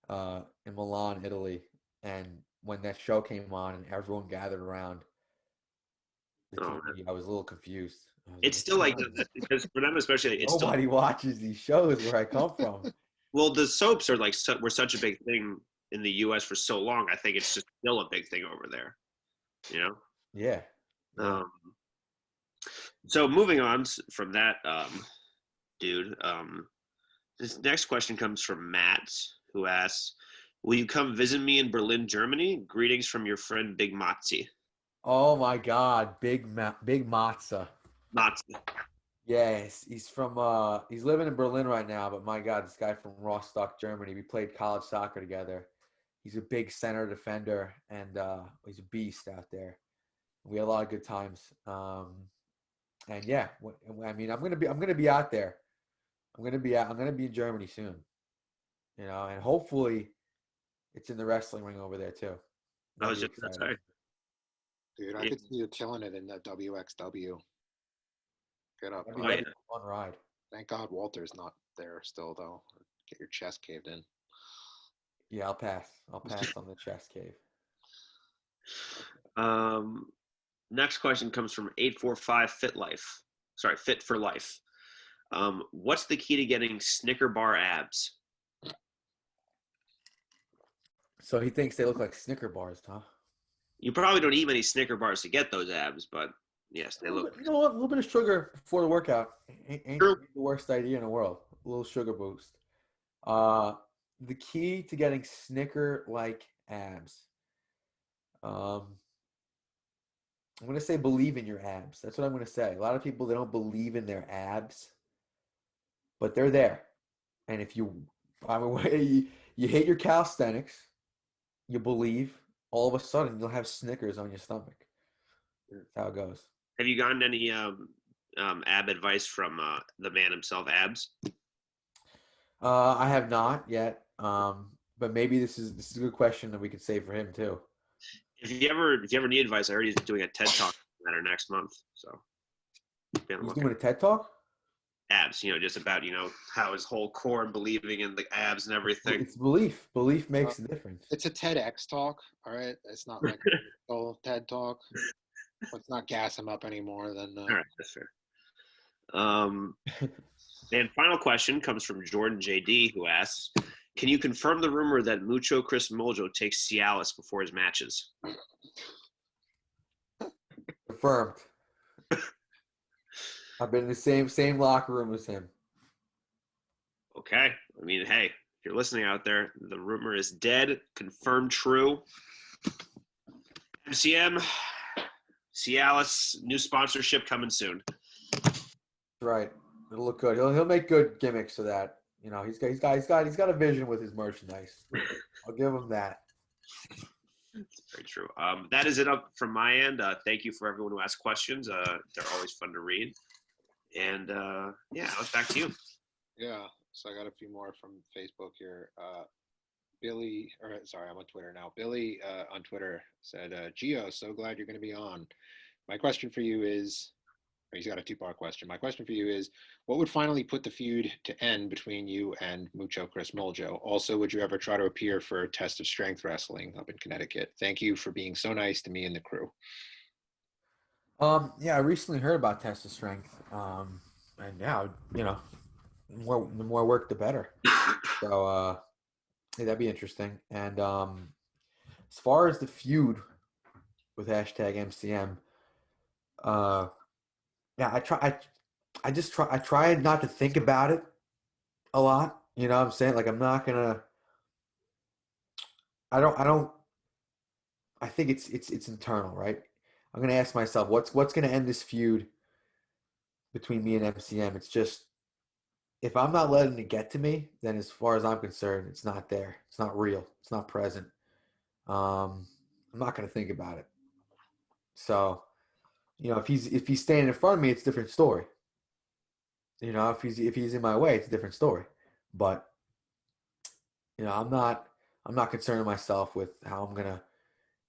in Milan, Italy, and when that show came on and everyone gathered around the TV, I was a little confused. It's still like because for them especially, it's nobody watches these shows where I come from. Well, the soaps are like were such a big thing in the U.S. for so long. I think it's just still a big thing over there. You know? Yeah. So moving on from that, dude. This next question comes from Matt, who asks, "Will you come visit me in Berlin, Germany? Greetings from your friend Big Matzi." Oh my God, Big Matza. Matzi. Yes, he's living in Berlin right now, but my God, this guy from Rostock, Germany. We played college soccer together. He's a big center defender, and he's a beast out there. We had a lot of good times. And yeah, I mean, I'm gonna be out there. I'm gonna be in Germany soon. And hopefully, it's in the wrestling ring over there too. I That'd was be just gonna exciting. say. Dude, I could see you killing it in the WXW. Get up. That'd be a fun ride. Thank God Walter's not there still, though. Get your chest caved in. Yeah, I'll pass on the chest cave. Next question comes from 845 Fit Life. Sorry, Fit for Life. What's the key to getting Snicker bar abs? So he thinks they look like Snicker bars, huh? You probably don't eat many Snicker bars to get those abs, but yes, they look. You know what? A little bit of sugar before the workout ain't True. the worst idea in the world. A little sugar boost. The key to getting Snicker-like abs. I'm gonna say believe in your abs. That's what I'm gonna say. A lot of people, they don't believe in their abs, but they're there. And if you hate your calisthenics, you believe, all of a sudden you'll have Snickers on your stomach. That's how it goes. Have you gotten any ab advice from the man himself, Abs? I have not yet, but maybe this is a good question that we could save for him too. If you ever need advice, I heard he's doing a TED Talk matter next month. So he's doing a TED Talk? Abs, just about, how his whole core and believing in the abs and everything. It's belief. Belief makes a difference. It's a TEDx talk, all right? It's not like a full TED talk. Let's not gas him up anymore. Then all right, that's fair. And final question comes from Jordan JD, who asks, "Can you confirm the rumor that Mucho Chris Mojo takes Cialis before his matches?" Confirmed. I've been in the same locker room as him. Okay. I mean, hey, if you're listening out there, the rumor is dead. Confirmed true. MCM, Cialis, new sponsorship coming soon. Right. It'll look good. He'll make good gimmicks for that. He's got a vision with his merchandise. I'll give him that. Very true. That is it up from my end. Thank you for everyone who asked questions. They're always fun to read. And Alex, back to you. Yeah. So I got a few more from Facebook here. Billy, I'm on Twitter now. Billy on Twitter said, "Gio, so glad you're going to be on. My question for you is," he's got a two-part question. "My question for you is, what would finally put the feud to end between you and Mucho Chris Moljo? Also, would you ever try to appear for a Test of Strength Wrestling up in Connecticut? Thank you for being so nice to me and the crew." Yeah, I recently heard about Test of Strength. And now, the more work, the better. So, yeah, that'd be interesting. And as far as the feud with #MCM, yeah, I try not to think about it a lot. You know what I'm saying? Like, I'm not gonna. I think it's internal, right? I'm gonna ask myself, what's gonna end this feud between me and MCM? It's just, if I'm not letting it get to me, then as far as I'm concerned, it's not there. It's not real. It's not present. I'm not gonna think about it. So, if he's standing in front of me, it's a different story. If he's in my way, it's a different story. But I'm not concerned myself with how I'm gonna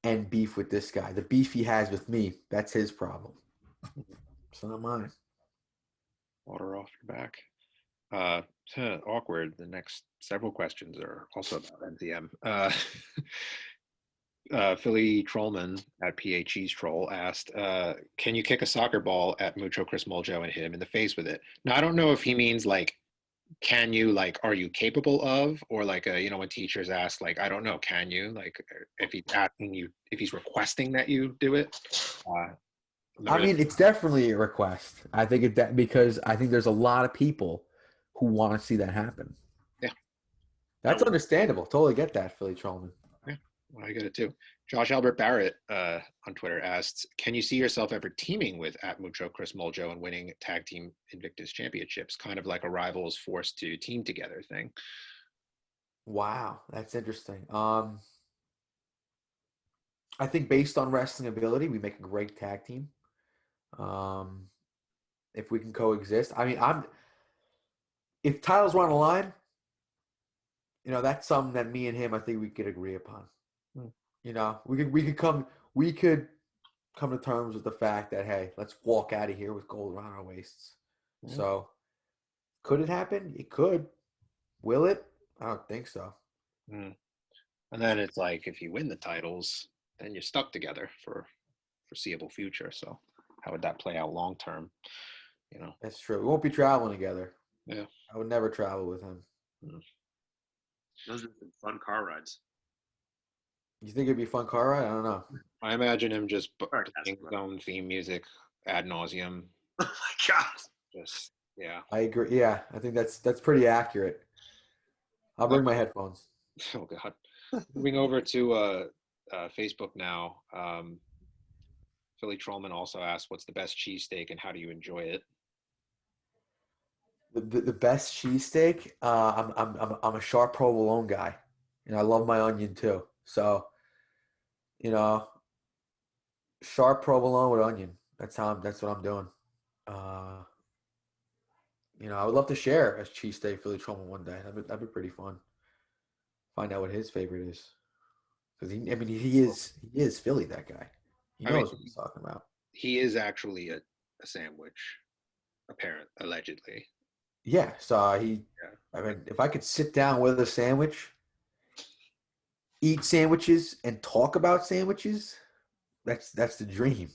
end beef with this guy. The beef he has with me, that's his problem. It's not mine. Water off your back. Awkward. The next several questions are also about MCM. Philly Trollman at PHE's Troll asked, "Can you kick a soccer ball at Mucho Chris Moljo and hit him in the face with it?" Now, I don't know if he means like, can you, like, are you capable of, or like, when teachers ask, like, I don't know, can you, like, if he's asking you, if he's requesting that you do it. I mean, it's definitely a request. I think because I think there's a lot of people who want to see that happen. Yeah. That's understandable. Totally get that, Philly Trollman. Yeah, well, I get it too. Josh Albert Barrett on Twitter asked, can you see yourself ever teaming with @Mucho Chris Moljo and winning tag team Invictus championships? Kind of like a rivals forced to team together thing. Wow, that's interesting. I think based on wrestling ability, we make a great tag team. If we can coexist. I mean, if titles were on the line, that's something that me and him, I think we could agree upon. We could come to terms with the fact that, hey, let's walk out of here with gold around our waists. So could it happen? It could. Will it? I don't think so. And then it's like, if you win the titles, then you're stuck together for foreseeable future. So how would that play out long term? That's true. We won't be traveling together. Yeah. I would never travel with him. Those are fun car rides. You think it'd be a fun car ride? I don't know. I imagine him just playing his own theme music ad nauseum. Oh my God. Just, yeah. I agree. Yeah, I think that's pretty accurate. I'll bring my headphones. Oh God. Moving over to Facebook now. Philly Trollman also asked, what's the best cheesesteak and how do you enjoy it? The best cheesesteak. I'm a sharp provolone guy, and I love my onion too. So, sharp provolone with onion. That's what I'm doing. I would love to share a cheesesteak Philly Trollman one day. That'd be pretty fun. Find out what his favorite is, because he is Philly. That guy. He knows what he's talking about. He is actually a sandwich, allegedly. Yeah. So I mean, if I could sit down with a sandwich, eat sandwiches, and talk about sandwiches, that's the dream.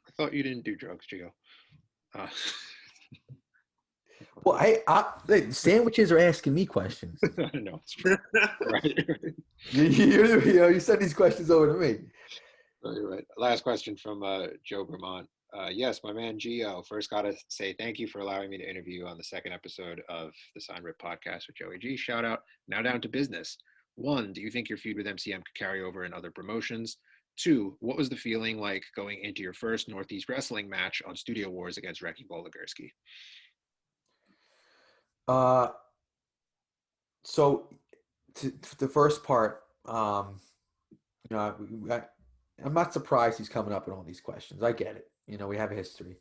I thought you didn't do drugs, Gio. Well, sandwiches are asking me questions. No, it's true. Right. You send these questions over to me. You're right. Last question from Joe Vermont. Yes, my man Gio. First, got to say thank you for allowing me to interview you on the second episode of the Sign Rip podcast with Joey G. Shout out. Now down to business. 1, do you think your feud with MCM could carry over in other promotions? 2, what was the feeling like going into your first Northeast Wrestling match on Studio Wars against Wrecking Ball Legursky? So to the first part, I'm not surprised he's coming up with all these questions. I get it. We have a history.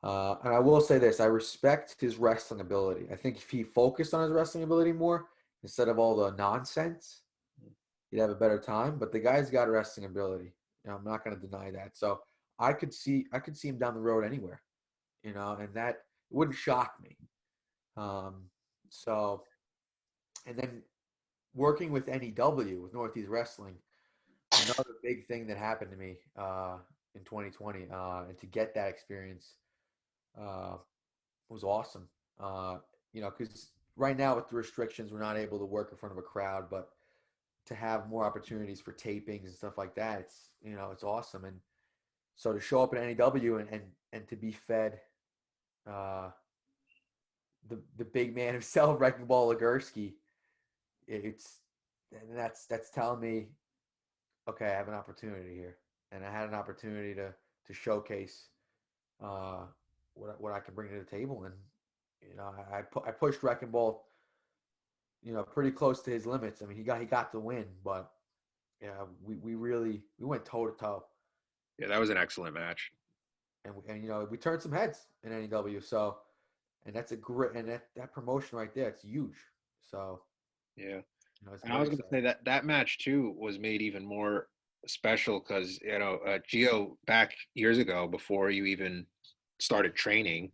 And I will say this, I respect his wrestling ability. I think if he focused on his wrestling ability more, instead of all the nonsense, he'd have a better time. But the guy's got wrestling ability. I'm not going to deny that. So I could see him down the road anywhere, and that wouldn't shock me. And then working with NEW, with Northeast Wrestling, another big thing that happened to me in 2020, and to get that experience was awesome. Because right now with the restrictions, we're not able to work in front of a crowd, but to have more opportunities for tapings and stuff like that, it's awesome. And so to show up at NEW and to be fed the big man himself, Wrecking Ball Legursky, that's telling me, okay, I have an opportunity here, and I had an opportunity to showcase what I can bring to the table, and I pushed Wrecking Ball, pretty close to his limits. I mean, he got the win, but yeah, we went toe to toe. Yeah, that was an excellent match, and we turned some heads in NEW. So, and that's a great, and that promotion right there, it's huge. So yeah. And I was going to say that match too was made even more special because Gio, back years ago before you even started training,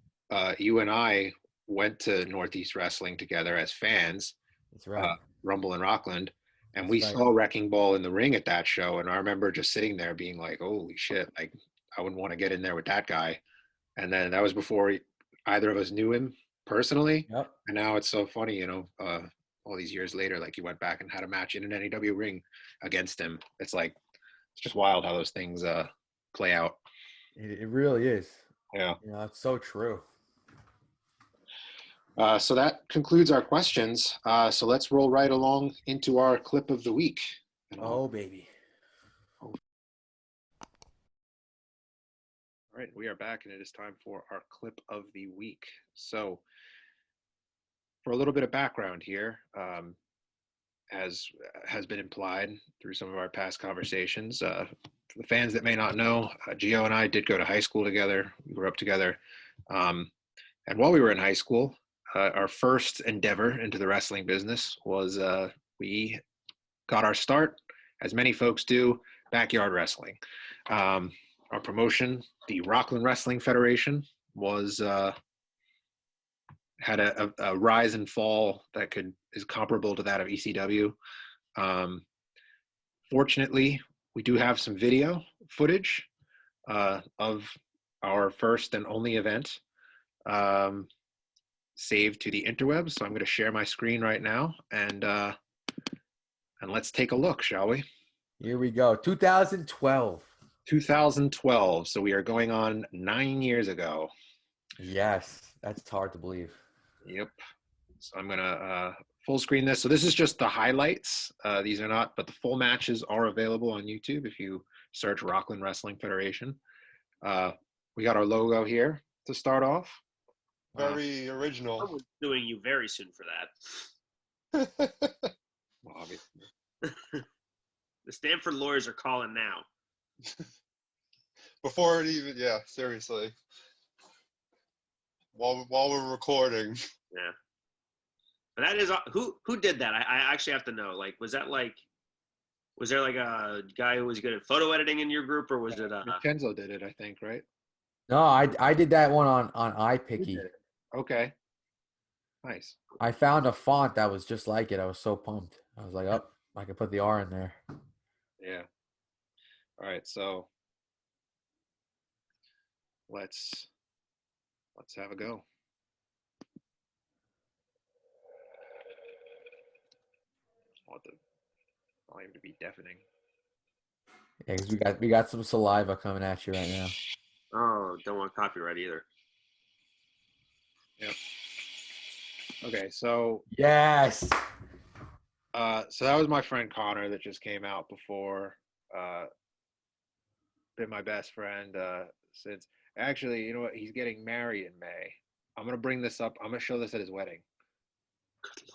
you and I went to Northeast Wrestling together as fans. That's right. Rumble in Rockland, and we saw Wrecking Ball in the ring at that show, and I remember just sitting there being like, "Holy shit! Like, I wouldn't want to get in there with that guy." And then that was before either of us knew him personally. Yep. And now it's so funny, all these years later, like you went back and had a match in an NEW ring against him. It's just wild how those things play out. It really is. Yeah. You know, it's so true. So that concludes our questions. So let's roll right along into our clip of the week. Oh, baby. All right, we are back, and it is time for our clip of the week. So for a little bit of background here, as has been implied through some of our past conversations, for the fans that may not know, Gio and I did go to high school together. We grew up together. And while we were in high school, our first endeavor into the wrestling business was we got our start, as many folks do, backyard wrestling. Our promotion, the Rockland Wrestling Federation, was had a rise and fall that is comparable to that of ECW. Fortunately, we do have some video footage of our first and only event saved to the interwebs. So I'm going to share my screen right now, and let's take a look, shall we? Here we go. 2012. 2012. So we are going on 9 years ago. Yes, that's hard to believe. Yep. So I'm going to full screen this. So this is just the highlights. These are not, but the full matches are available on YouTube if you search Rockland Wrestling Federation. We got our logo here to start off. Very original. Someone's doing you very soon for that. Well, obviously. The Stanford lawyers are calling now. Before it even, yeah, seriously. While we're recording. Yeah. But that is who did that? I actually have to know. Like, was there like a guy who was good at photo editing in your group, or was it Vincenzo did it, I think, right? No, I did that one on iPicky. Okay. Nice. I found a font that was just like it. I was so pumped. I was like, oh, I can put the R in there. Yeah. All right, so let's have a go. I want the volume to be deafening. Yeah, because we got some saliva coming at you right now. Oh, don't want copyright either. Yep. Okay, so Yes. so that was my friend Connor that just came out before. Been my best friend since. Actually, you know what? He's getting married in May. I'm gonna bring this up. I'm gonna show this at his wedding.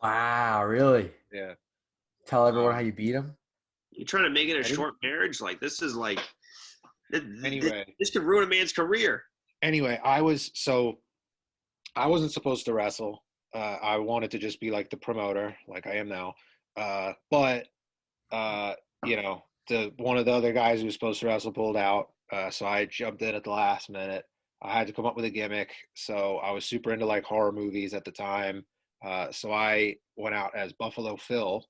Wow, really? Yeah. Tell everyone how you beat him? You trying to make it a Ready? short marriage? Like, this is like Anyway. This could ruin a man's career. Anyway, I wasn't supposed to wrestle. I wanted to just be like the promoter, like I am now. But you know, one of the other guys who was supposed to wrestle pulled out. So I jumped in at the last minute. I had to come up with a gimmick. So I was super into like horror movies at the time. So I went out as Buffalo Phil,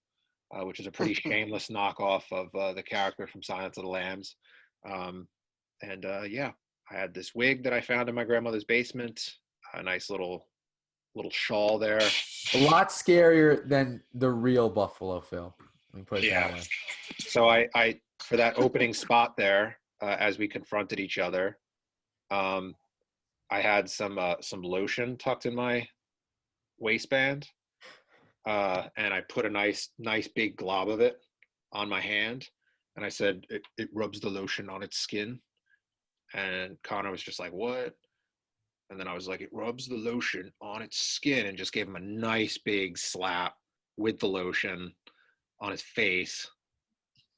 which is a pretty shameless knockoff of the character from Silence of the Lambs. Yeah, I had this wig that I found in my grandmother's basement, a nice little shawl there. A lot scarier than the real Buffalo Phil. Let me put it that way. So I for that opening spot there, as we confronted each other, I had some lotion tucked in my waistband, and I put a nice big glob of it on my hand, and I said it rubs the lotion on its skin, and Connor was just like, what? And then I was like, it rubs the lotion on its skin, and just gave him a nice big slap with the lotion on his face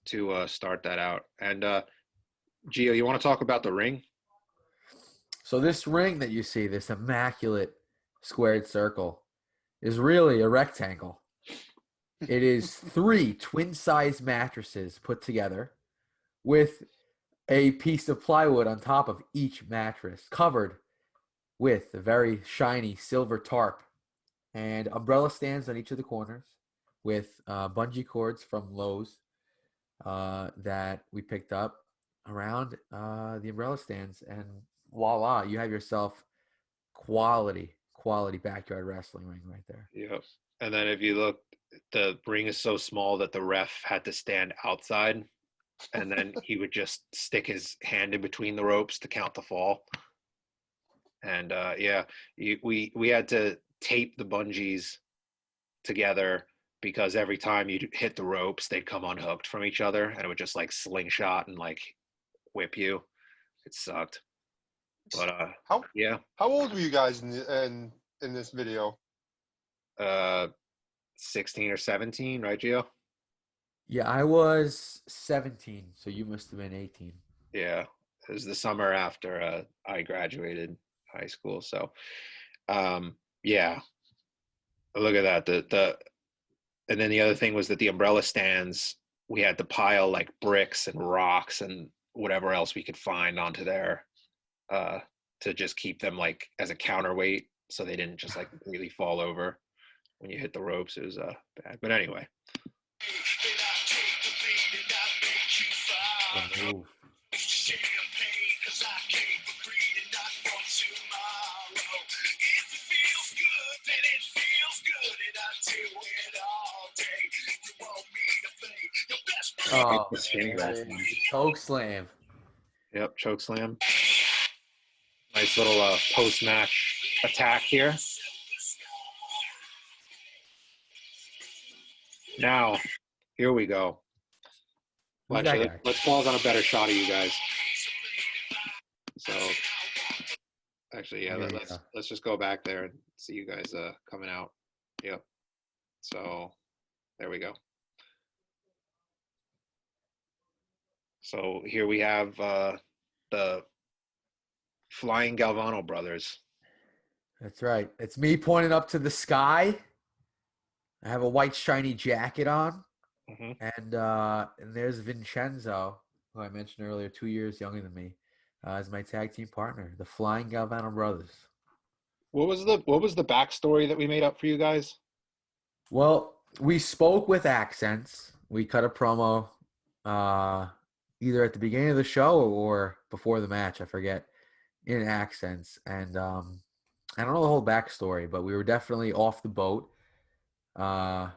to start that out. And Gio, you want to talk about the ring? So this ring that you see, this immaculate squared circle, is really a rectangle. It is 3 twin-size mattresses put together with a piece of plywood on top of each mattress, covered with a very shiny silver tarp, and umbrella stands on each of the corners with bungee cords from Lowe's that we picked up around the umbrella stands, and voila, you have yourself quality backyard wrestling ring right there. Yep. And then if you look, the ring is so small that the ref had to stand outside and then he would just stick his hand in between the ropes to count the fall. And we had to tape the bungees together because every time you hit the ropes, they'd come unhooked from each other, and it would just like slingshot and like whip you. It sucked. But How yeah, how old were you guys in this video? 16 or 17, right, Gio? Yeah, I was 17, so you must have been 18. Yeah, it was the summer after I graduated high school. So, yeah, look at that. And then the other thing was that the umbrella stands, we had to pile like bricks and rocks and whatever else we could find onto there to just keep them like as a counterweight, so they didn't just like completely fall over when you hit the ropes. It was bad. But anyway. Move. Oh, choke slam. Yep, choke slam. Nice little post-match attack here. Now, here we go. Well, actually, let's pause on a better shot of you guys. So, actually, yeah, let's just go back there and see you guys coming out. Yep. So, there we go. So here we have the Flying Galvano brothers. That's right. It's me pointing up to the sky. I have a white shiny jacket on. Mm-hmm. And there's Vincenzo, who I mentioned earlier, 2 years younger than me, as my tag team partner, the Flying Galvano brothers. What was the backstory that we made up for you guys? Well, we spoke with accents. We cut a promo either at the beginning of the show or before the match, I forget, in accents. And I don't know the whole backstory, but we were definitely off the boat. And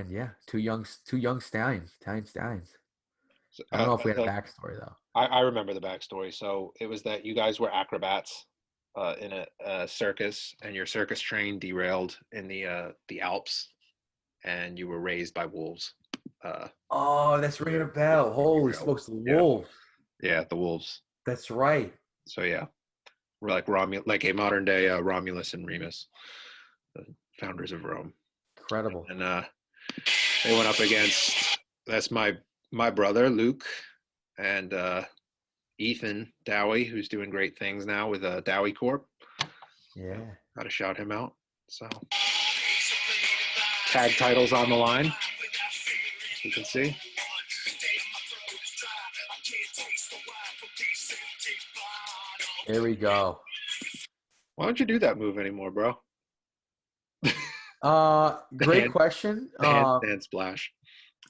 yeah, two young stallions, Italian stallions. I don't know if we had a backstory though. I remember the backstory. So it was that you guys were acrobats in a circus, and your circus train derailed in the Alps, and you were raised by wolves. Oh, that's ringing a bell. Holy smokes, the wolves. Yeah, the wolves. That's right. So yeah, we're like like a modern day Romulus and Remus, the founders of Rome. Incredible. And they went up against, that's my brother Luke, and Ethan Dowie, who's doing great things now with Dowie Corp. Yeah, got to shout him out. So tag titles on the line, as you can see. Here we go. Why don't you do that move anymore, bro? Great question. The handstand splash.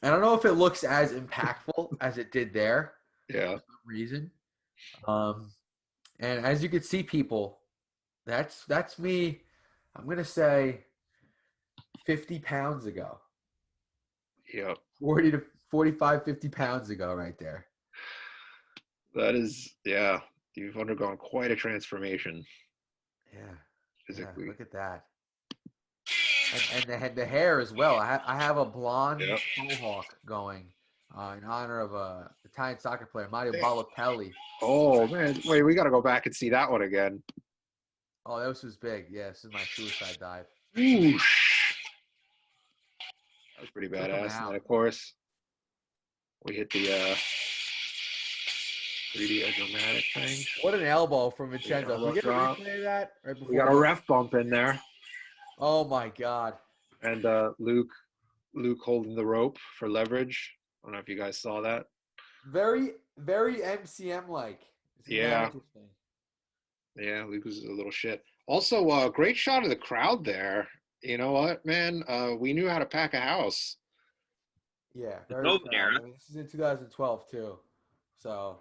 I don't know if it looks as impactful as it did there. Yeah. For some reason. And as you can see, people, that's me. I'm gonna say 50 pounds ago. Yep. 40 to 45, 50 pounds ago, right there. That is, yeah. You've undergone quite a transformation. Yeah. Physically. Yeah, look at that. And the hair as well. I have a blonde mohawk going in honor of a Italian soccer player, Mario Balotelli. Oh man, wait, we got to go back and see that one again. Oh, this was big. Yeah, this is my suicide dive. Whoosh. That was pretty badass. And then, of course, we hit the 3D dramatic thing. What an elbow from Vincenzo. We get a replay of that right before. We got a ref bump in there. Oh my God. And Luke holding the rope for leverage. I don't know if you guys saw that. Very, very MCM like. Yeah. Yeah, Luke was a little shit. Also, great shot of the crowd there. You know what, man? We knew how to pack a house. Yeah, very proud. I mean, this is in 2012 too. So,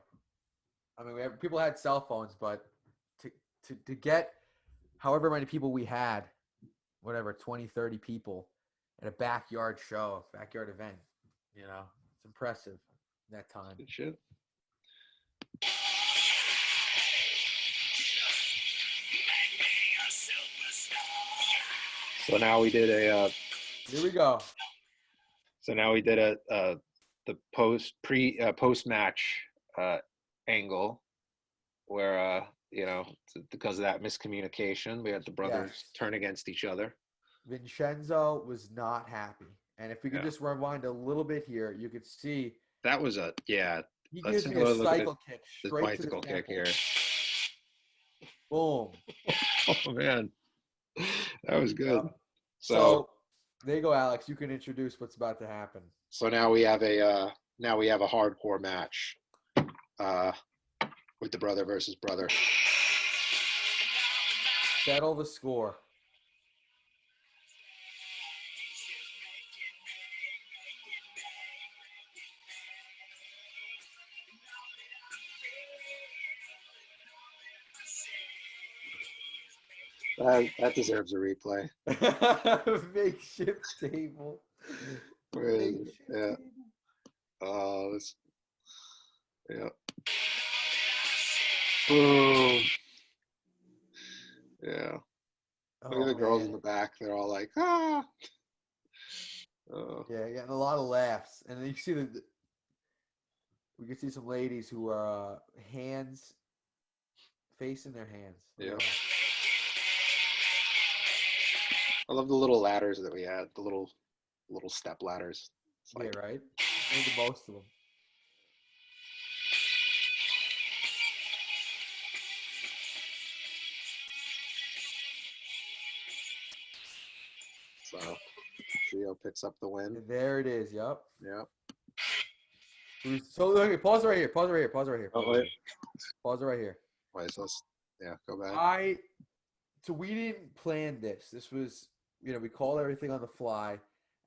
I mean, people had cell phones, but to get however many people we had, whatever, 20, 30 people at a backyard show, backyard event, You know, it's impressive that time. Good shit. So now we did a. Here we go. So now we did the post match angle where you know, because of that miscommunication, we had the brothers turn against each other. Vincenzo was not happy, and if we could just rewind a little bit here, you could see that was he gives me a cycle kick straight bicycle to the kick here. Boom. Oh man, that was good. Yep. So there you go, Alex. You can introduce what's about to happen. So now we have a hardcore match with the brother versus brother. Settle the score. That deserves a replay. Makeshift table. Yeah. Oh, yeah. Boom. Yeah. Look at the girls in the back. They're all like, ah. Yeah, getting a lot of laughs. And then you see we can see some ladies who are hands facing their hands. Yeah. I love the little ladders that we had, the little step ladders. Yeah, right? Made the most of them. So Gio picks up the win. And there it is. Yep. Yeah. So okay, pause it right here. Pause it right here. Pause it right here. Oh, wait. Pause it right here. Wait, so yeah, go back. So we didn't plan this. This was, you know, we called everything on the fly,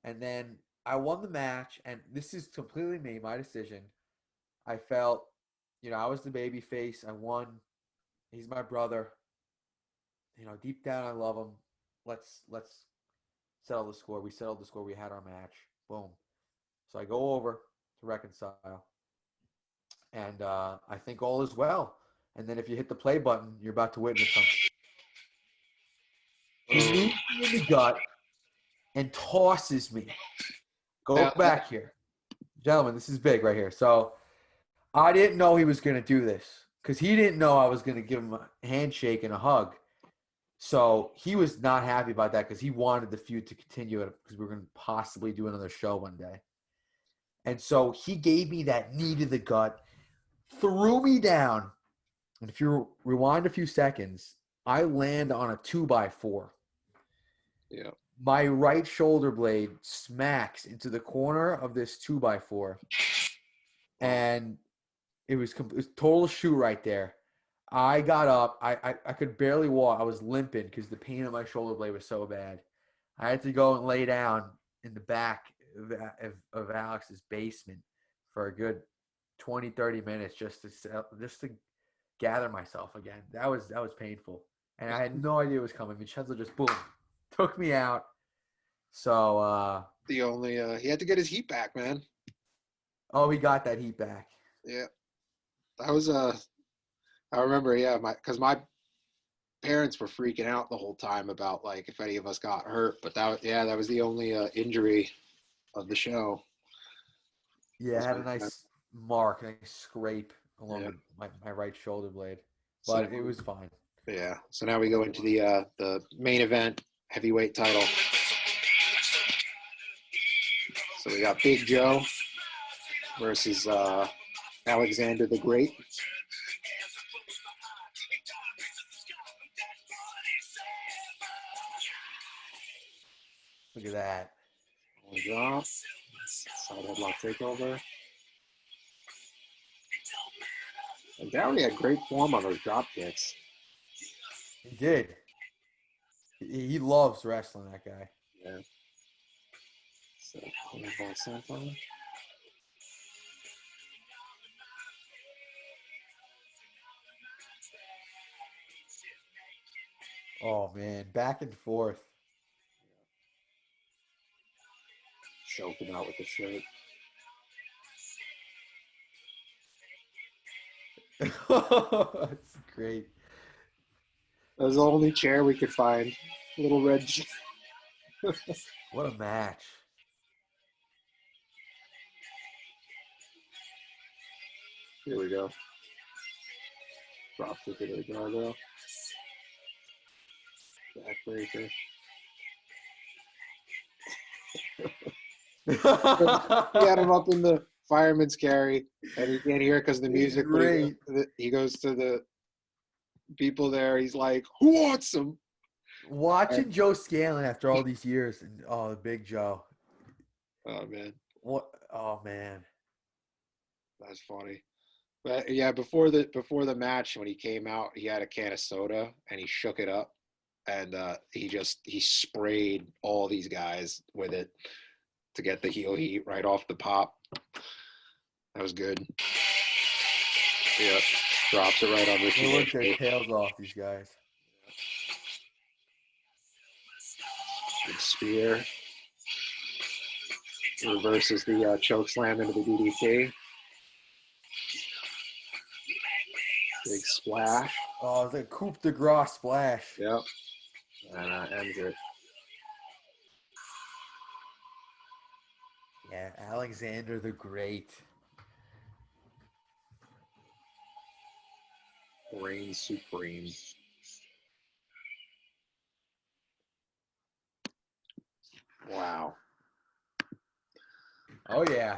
and then I won the match, and this is completely me, my decision. I felt, you know, I was the baby face. I won. He's my brother. You know, deep down, I love him. Let's settle the score. We settled the score. We had our match. Boom. So I go over to reconcile, and I think all is well. And then if you hit the play button, you're about to witness something. He knees me in the gut and tosses me. Go back here. Gentlemen, this is big right here. So I didn't know he was going to do this because he didn't know I was going to give him a handshake and a hug. So he was not happy about that because he wanted the feud to continue because we were going to possibly do another show one day. And so he gave me that knee to the gut, threw me down. And if you rewind a few seconds, I land on a 2x4. Yeah. My right shoulder blade smacks into the corner of this 2x4. And it was total shoot right there. I got up. I could barely walk. I was limping because the pain on my shoulder blade was so bad. I had to go and lay down in the back of Alex's basement for a good 20, 30 minutes just to gather myself again. That was painful. And I had no idea it was coming. Vincenzo just, boom, took me out. So he had to get his heat back, man. Oh, he got that heat back. Yeah. That was I remember, because my parents were freaking out the whole time about like if any of us got hurt, but that was the only injury of the show. Yeah, I had a nice mark, a nice scrape along my right shoulder blade, but it was fine. Yeah. So now we go into the main event, heavyweight title. So we got Big Joe versus Alexander the Great. Look at that. Drop. Side headlock takeover. And Downey had great form on those drop kicks. He did. He loves wrestling, that guy. Yeah. So, ball sample. Oh, man. Back and forth. Choking out with the shirt. That's great. That was the only chair we could find. Little red chair. What a match. Here we go. Drop kick to the guardrail. Backbreaker. He had him up in the fireman's carry, and he can't hear it because the music. Great. He goes to the people there. He's like, "Who wants him?" Watching Joe Scanlon after all these years, and the big Joe. Oh man, What? Oh man. that's funny. But yeah, before the match, when he came out, he had a can of soda and he shook it up, and he sprayed all these guys with it to get the heel heat right off the pop. That was good. Yeah, drops it right on Ricky. They work their tails off, these guys. Good spear. Reverses the choke slam into the DDT. Big splash. Oh, the coup de grace splash. Yep. And ends it. Yeah, Alexander the Great. Reign supreme. Wow. Oh yeah.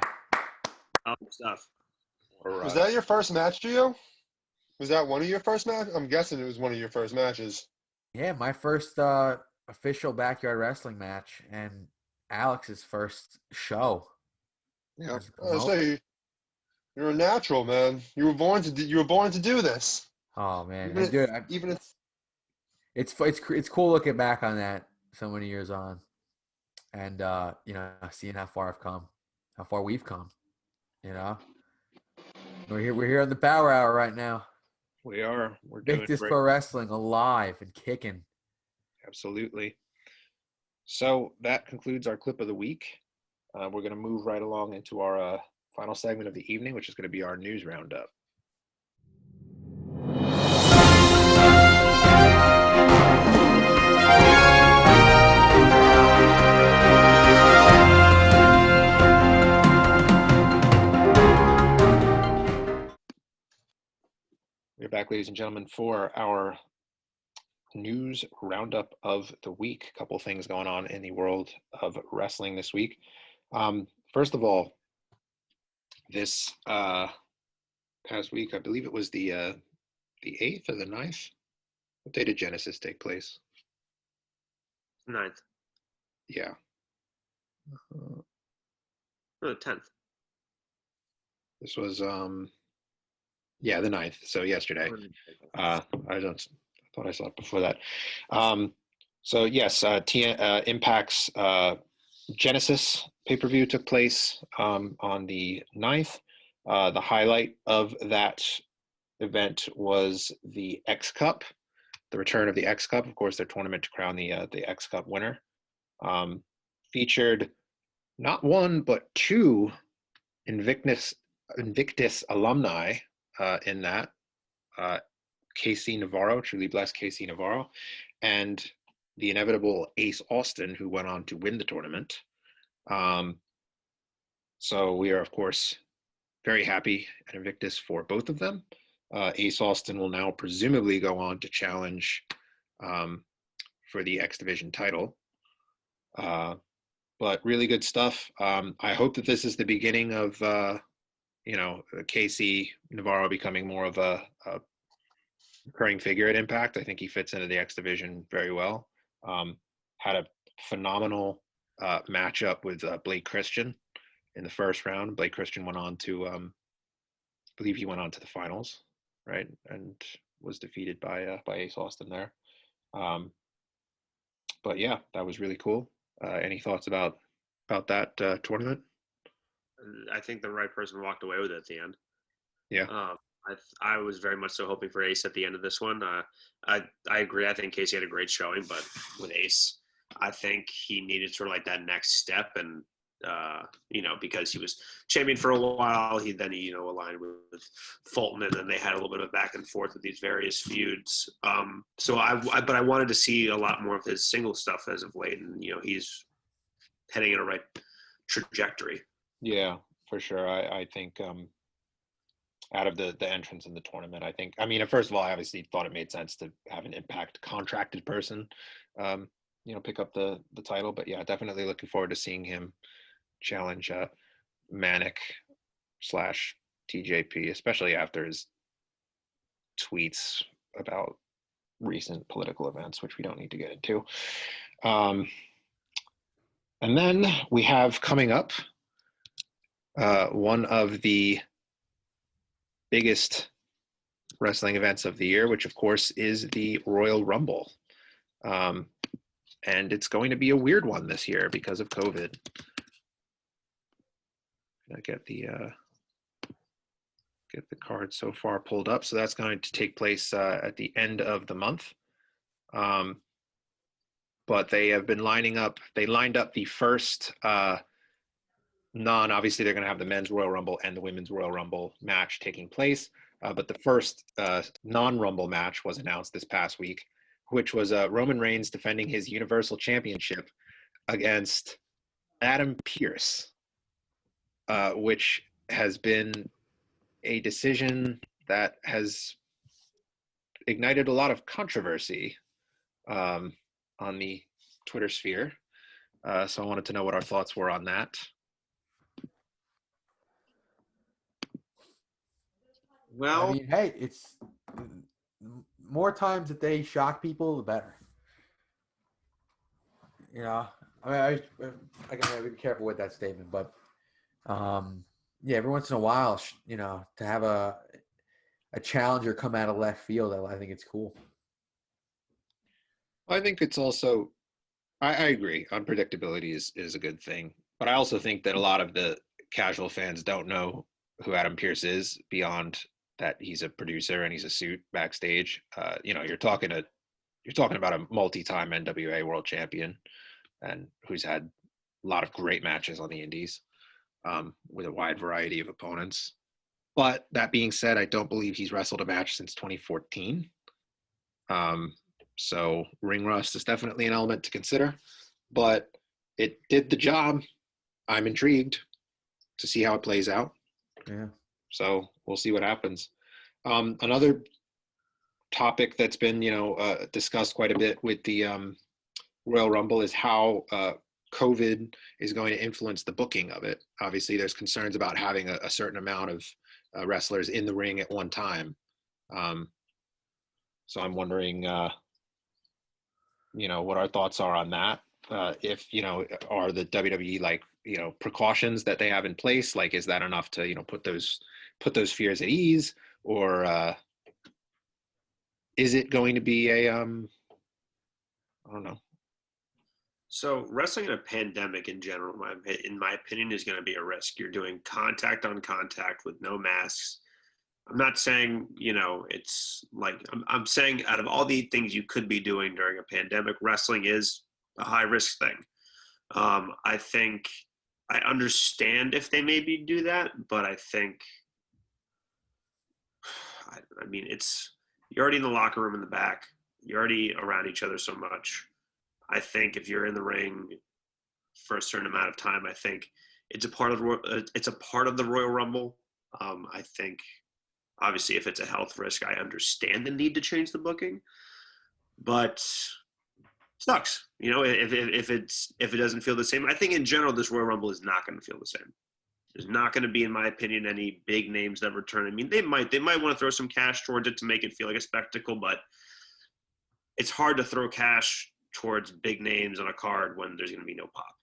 Stuff. Was that your first match, Gio? Was that one of your first matches? I'm guessing it was one of your first matches. Yeah, my first official backyard wrestling match, and Alex's first show. Yep. I say you're a natural, man. You were born to do this. Oh man, Even if it's cool looking back on that so many years on, and seeing how far I've come, how far we've come. We're here on the Power Hour right now. We are. We're doing Invictus great. Pro Wrestling, alive and kicking. Absolutely. So that concludes our clip of the week. We're going to move right along into our final segment of the evening, which is going to be our news roundup. We're back, ladies and gentlemen, for our news roundup of the week. A couple things going on in the world of wrestling this week. First of all, this past week, I believe it was the 8th or the 9th. What day did Genesis take place? 9th. Yeah. No, the 10th. This was the 9th. So yesterday. I thought I saw it before that. So yes, Impact's Genesis pay-per-view took place on the 9th. The highlight of that event was the X Cup, the return of the X Cup. Of course, their tournament to crown the X Cup winner. Featured not one but two Invictus alumni in that. Casey Navarro, truly blessed Casey Navarro, and the inevitable Ace Austin, who went on to win the tournament. So we are, of course, very happy at Invictus for both of them. Ace Austin will now presumably go on to challenge for the X Division title. But really good stuff. I hope that this is the beginning of, Casey Navarro becoming more of a recurring figure at Impact. I think he fits into the X Division very well. Had a phenomenal matchup with Blake Christian in the first round. Blake Christian went on to, I believe he went on to the finals, right? And was defeated by Ace Austin there. But yeah, that was really cool. Any thoughts about that tournament? I think the right person walked away with it at the end. Yeah. I was very much so hoping for Ace at the end of this one. I agree. I think Casey had a great showing, but with Ace, I think he needed sort of like that next step, and because he was champion for a while. He then, aligned with Fulton, and then they had a little bit of back and forth with these various feuds. But I wanted to see a lot more of his single stuff as of late, and he's heading in a right trajectory. Yeah, for sure. I think out of the entrants in the tournament, first of all, I obviously thought it made sense to have an Impact contracted person, pick up the title. But yeah, definitely looking forward to seeing him challenge Manic / TJP, especially after his tweets about recent political events, which we don't need to get into. And then we have coming up one of the biggest wrestling events of the year, which of course is the Royal Rumble. And it's going to be a weird one this year because of COVID. I get the card so far pulled up. So that's going to take place at the end of the month. But they have been lining up. They lined up the first obviously they're going to have the men's Royal Rumble and the women's Royal Rumble match taking place. But the first non-Rumble match was announced this past week, which was Roman Reigns defending his Universal Championship against Adam Pearce, which has been a decision that has ignited a lot of controversy on the Twitter sphere. So I wanted to know what our thoughts were on that. Well, hey, it's more times that they shock people, the better. I gotta be careful with that statement, but every once in a while, to have a challenger come out of left field, I think it's cool. I think it's also, I agree, unpredictability is a good thing, but I also think that a lot of the casual fans don't know who Adam Pearce is beyond that he's a producer and he's a suit backstage. You're talking about a multi-time NWA world champion and who's had a lot of great matches on the indies with a wide variety of opponents. But that being said, I don't believe he's wrestled a match since 2014. So ring rust is definitely an element to consider, but it did the job. I'm intrigued to see how it plays out. Yeah. So we'll see what happens. Another topic that's been, discussed quite a bit with the Royal Rumble is how COVID is going to influence the booking of it. Obviously, there's concerns about having a certain amount of wrestlers in the ring at one time. So I'm wondering, what our thoughts are on that. If, are the WWE precautions that they have in place, is that enough to, put those fears at ease, or is it going to be a, I don't know. So wrestling in a pandemic in general, in my opinion, is going to be a risk. You're doing contact on contact with no masks. I'm not saying, it's I'm saying out of all the things you could be doing during a pandemic, wrestling is a high risk thing. I think I understand if they maybe do that, but I think, you're already in the locker room in the back. You're already around each other so much. I think if you're in the ring for a certain amount of time, I think it's a part of the Royal Rumble. I think obviously if it's a health risk, I understand the need to change the booking, but it sucks. If it doesn't feel the same. I think in general this Royal Rumble is not going to feel the same. There's not going to be, in my opinion, any big names that return. They might want to throw some cash towards it to make it feel like a spectacle, but it's hard to throw cash towards big names on a card when there's going to be no pop.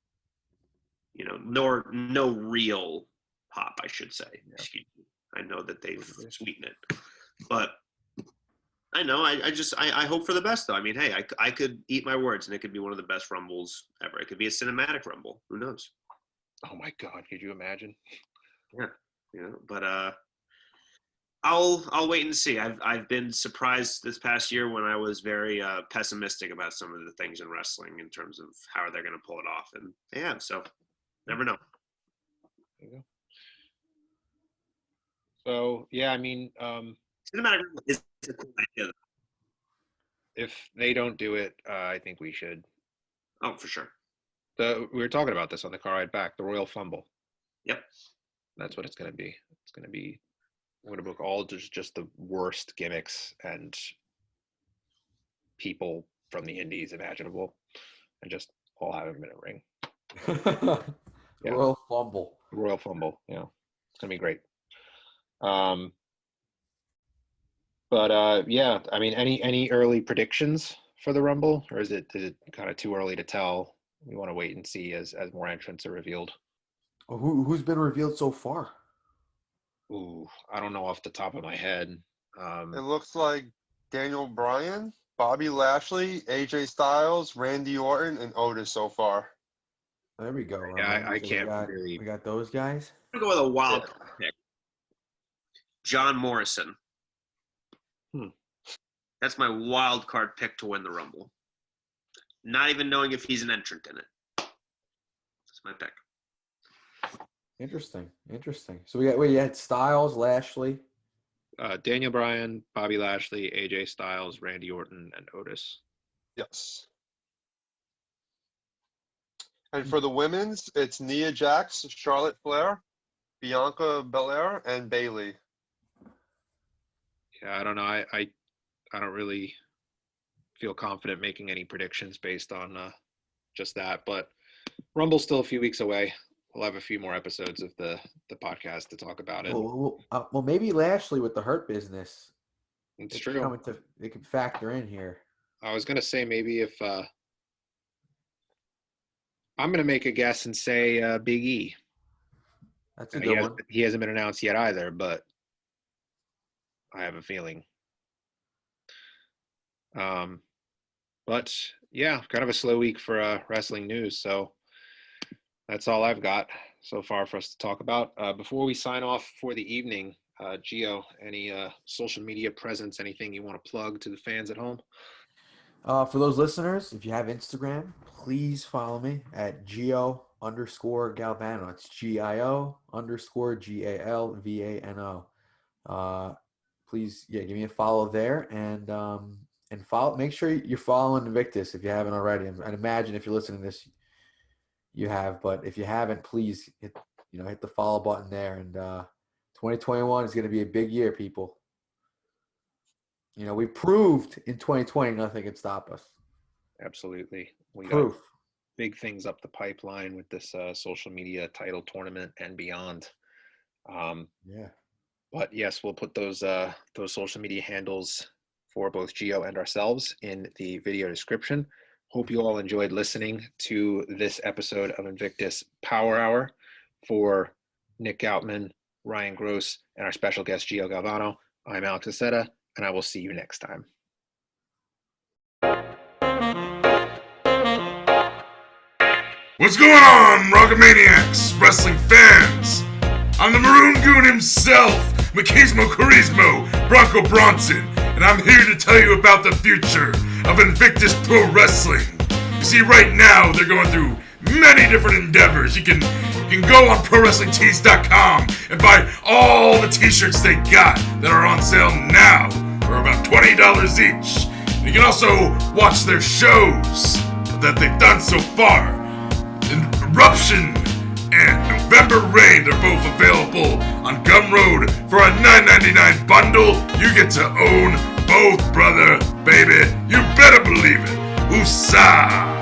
No real pop, I should say. Yeah. Excuse me. I know that they've sweetened it, but I know. I hope for the best, though. Hey, I could eat my words, and it could be one of the best Rumbles ever. It could be a cinematic Rumble. Who knows? Oh my God! Could you imagine? Yeah. But I'll wait and see. I've been surprised this past year when I was very pessimistic about some of the things in wrestling in terms of how they're going to pull it off, and they have. So never know. There you go. So yeah, I mean, Cinematic is a cool idea, though. if they don't do it, I think we should. Oh, for sure. We were talking about this on the car ride back. The Royal Fumble. Yep. That's what it's going to be. It's going to be. I'm going to book all just the worst gimmicks and people from the indies imaginable, and just all have them in a ring. Yeah. Royal Fumble. Royal Fumble. Yeah, it's going to be great. But yeah, I mean, any early predictions for the Rumble, or is it kind of too early to tell? We want to wait and see as more entrants are revealed. Who's been revealed so far? Ooh, I don't know off the top of my head. It looks like Daniel Bryan, Bobby Lashley, AJ Styles, Randy Orton, and Otis so far. There we go. Yeah, I So can't we got those guys. I'm going to go with a wild card pick. John Morrison. That's my wild card pick to win the Rumble. Not even knowing if he's an entrant in it. That's my pick. Interesting. So you had Styles, Lashley. Daniel Bryan, Bobby Lashley, AJ Styles, Randy Orton, and Otis. Yes. And for the women's, it's Nia Jax, Charlotte Flair, Bianca Belair, and Bayley. Yeah, I don't know. I don't really feel confident making any predictions based on just that. But Rumble's still a few weeks away. We'll have a few more episodes of the podcast to talk about it. Well, maybe Lashley with the Hurt Business. It's true. They could factor in here. I was gonna say maybe if I'm gonna make a guess and say Big E. That's a good one. He hasn't been announced yet either, but I have a feeling. But yeah, kind of a slow week for wrestling news. So that's all I've got so far for us to talk about. Before we sign off for the evening, Gio, any social media presence, anything you want to plug to the fans at home? For those listeners, if you have Instagram, please follow me at Gio_Galvano. It's GIO_GALVANO. Please, give me a follow there and follow. Make sure you're following Invictus if you haven't already. I'd imagine if you're listening to this, you have. But if you haven't, please hit the follow button there. And 2021 is going to be a big year, people. We proved in 2020 nothing can stop us. Absolutely. We Proof. got big things up the pipeline with this social media title tournament and beyond. Yeah. But yes, we'll put those social media handles for both Gio and ourselves in the video description. Hope you all enjoyed listening to this episode of Invictus Power Hour. For Nick Goutman, Ryan Gross, and our special guest Gio Galvano, I'm Alex Aceta, and I will see you next time. What's going on, Rockamaniacs, wrestling fans? I'm the Maroon Goon himself, Machismo Charismo, Bronco Bronson, and I'm here to tell you about the future of Invictus Pro Wrestling. You see, right now, they're going through many different endeavors. You can go on ProWrestlingTees.com and buy all the t-shirts they got that are on sale now for about $20 each. And you can also watch their shows that they've done so far. Eruption and November Rain, they're both available on Gumroad for a $9.99 bundle. You get to own both, brother, baby. You better believe it. Woosah!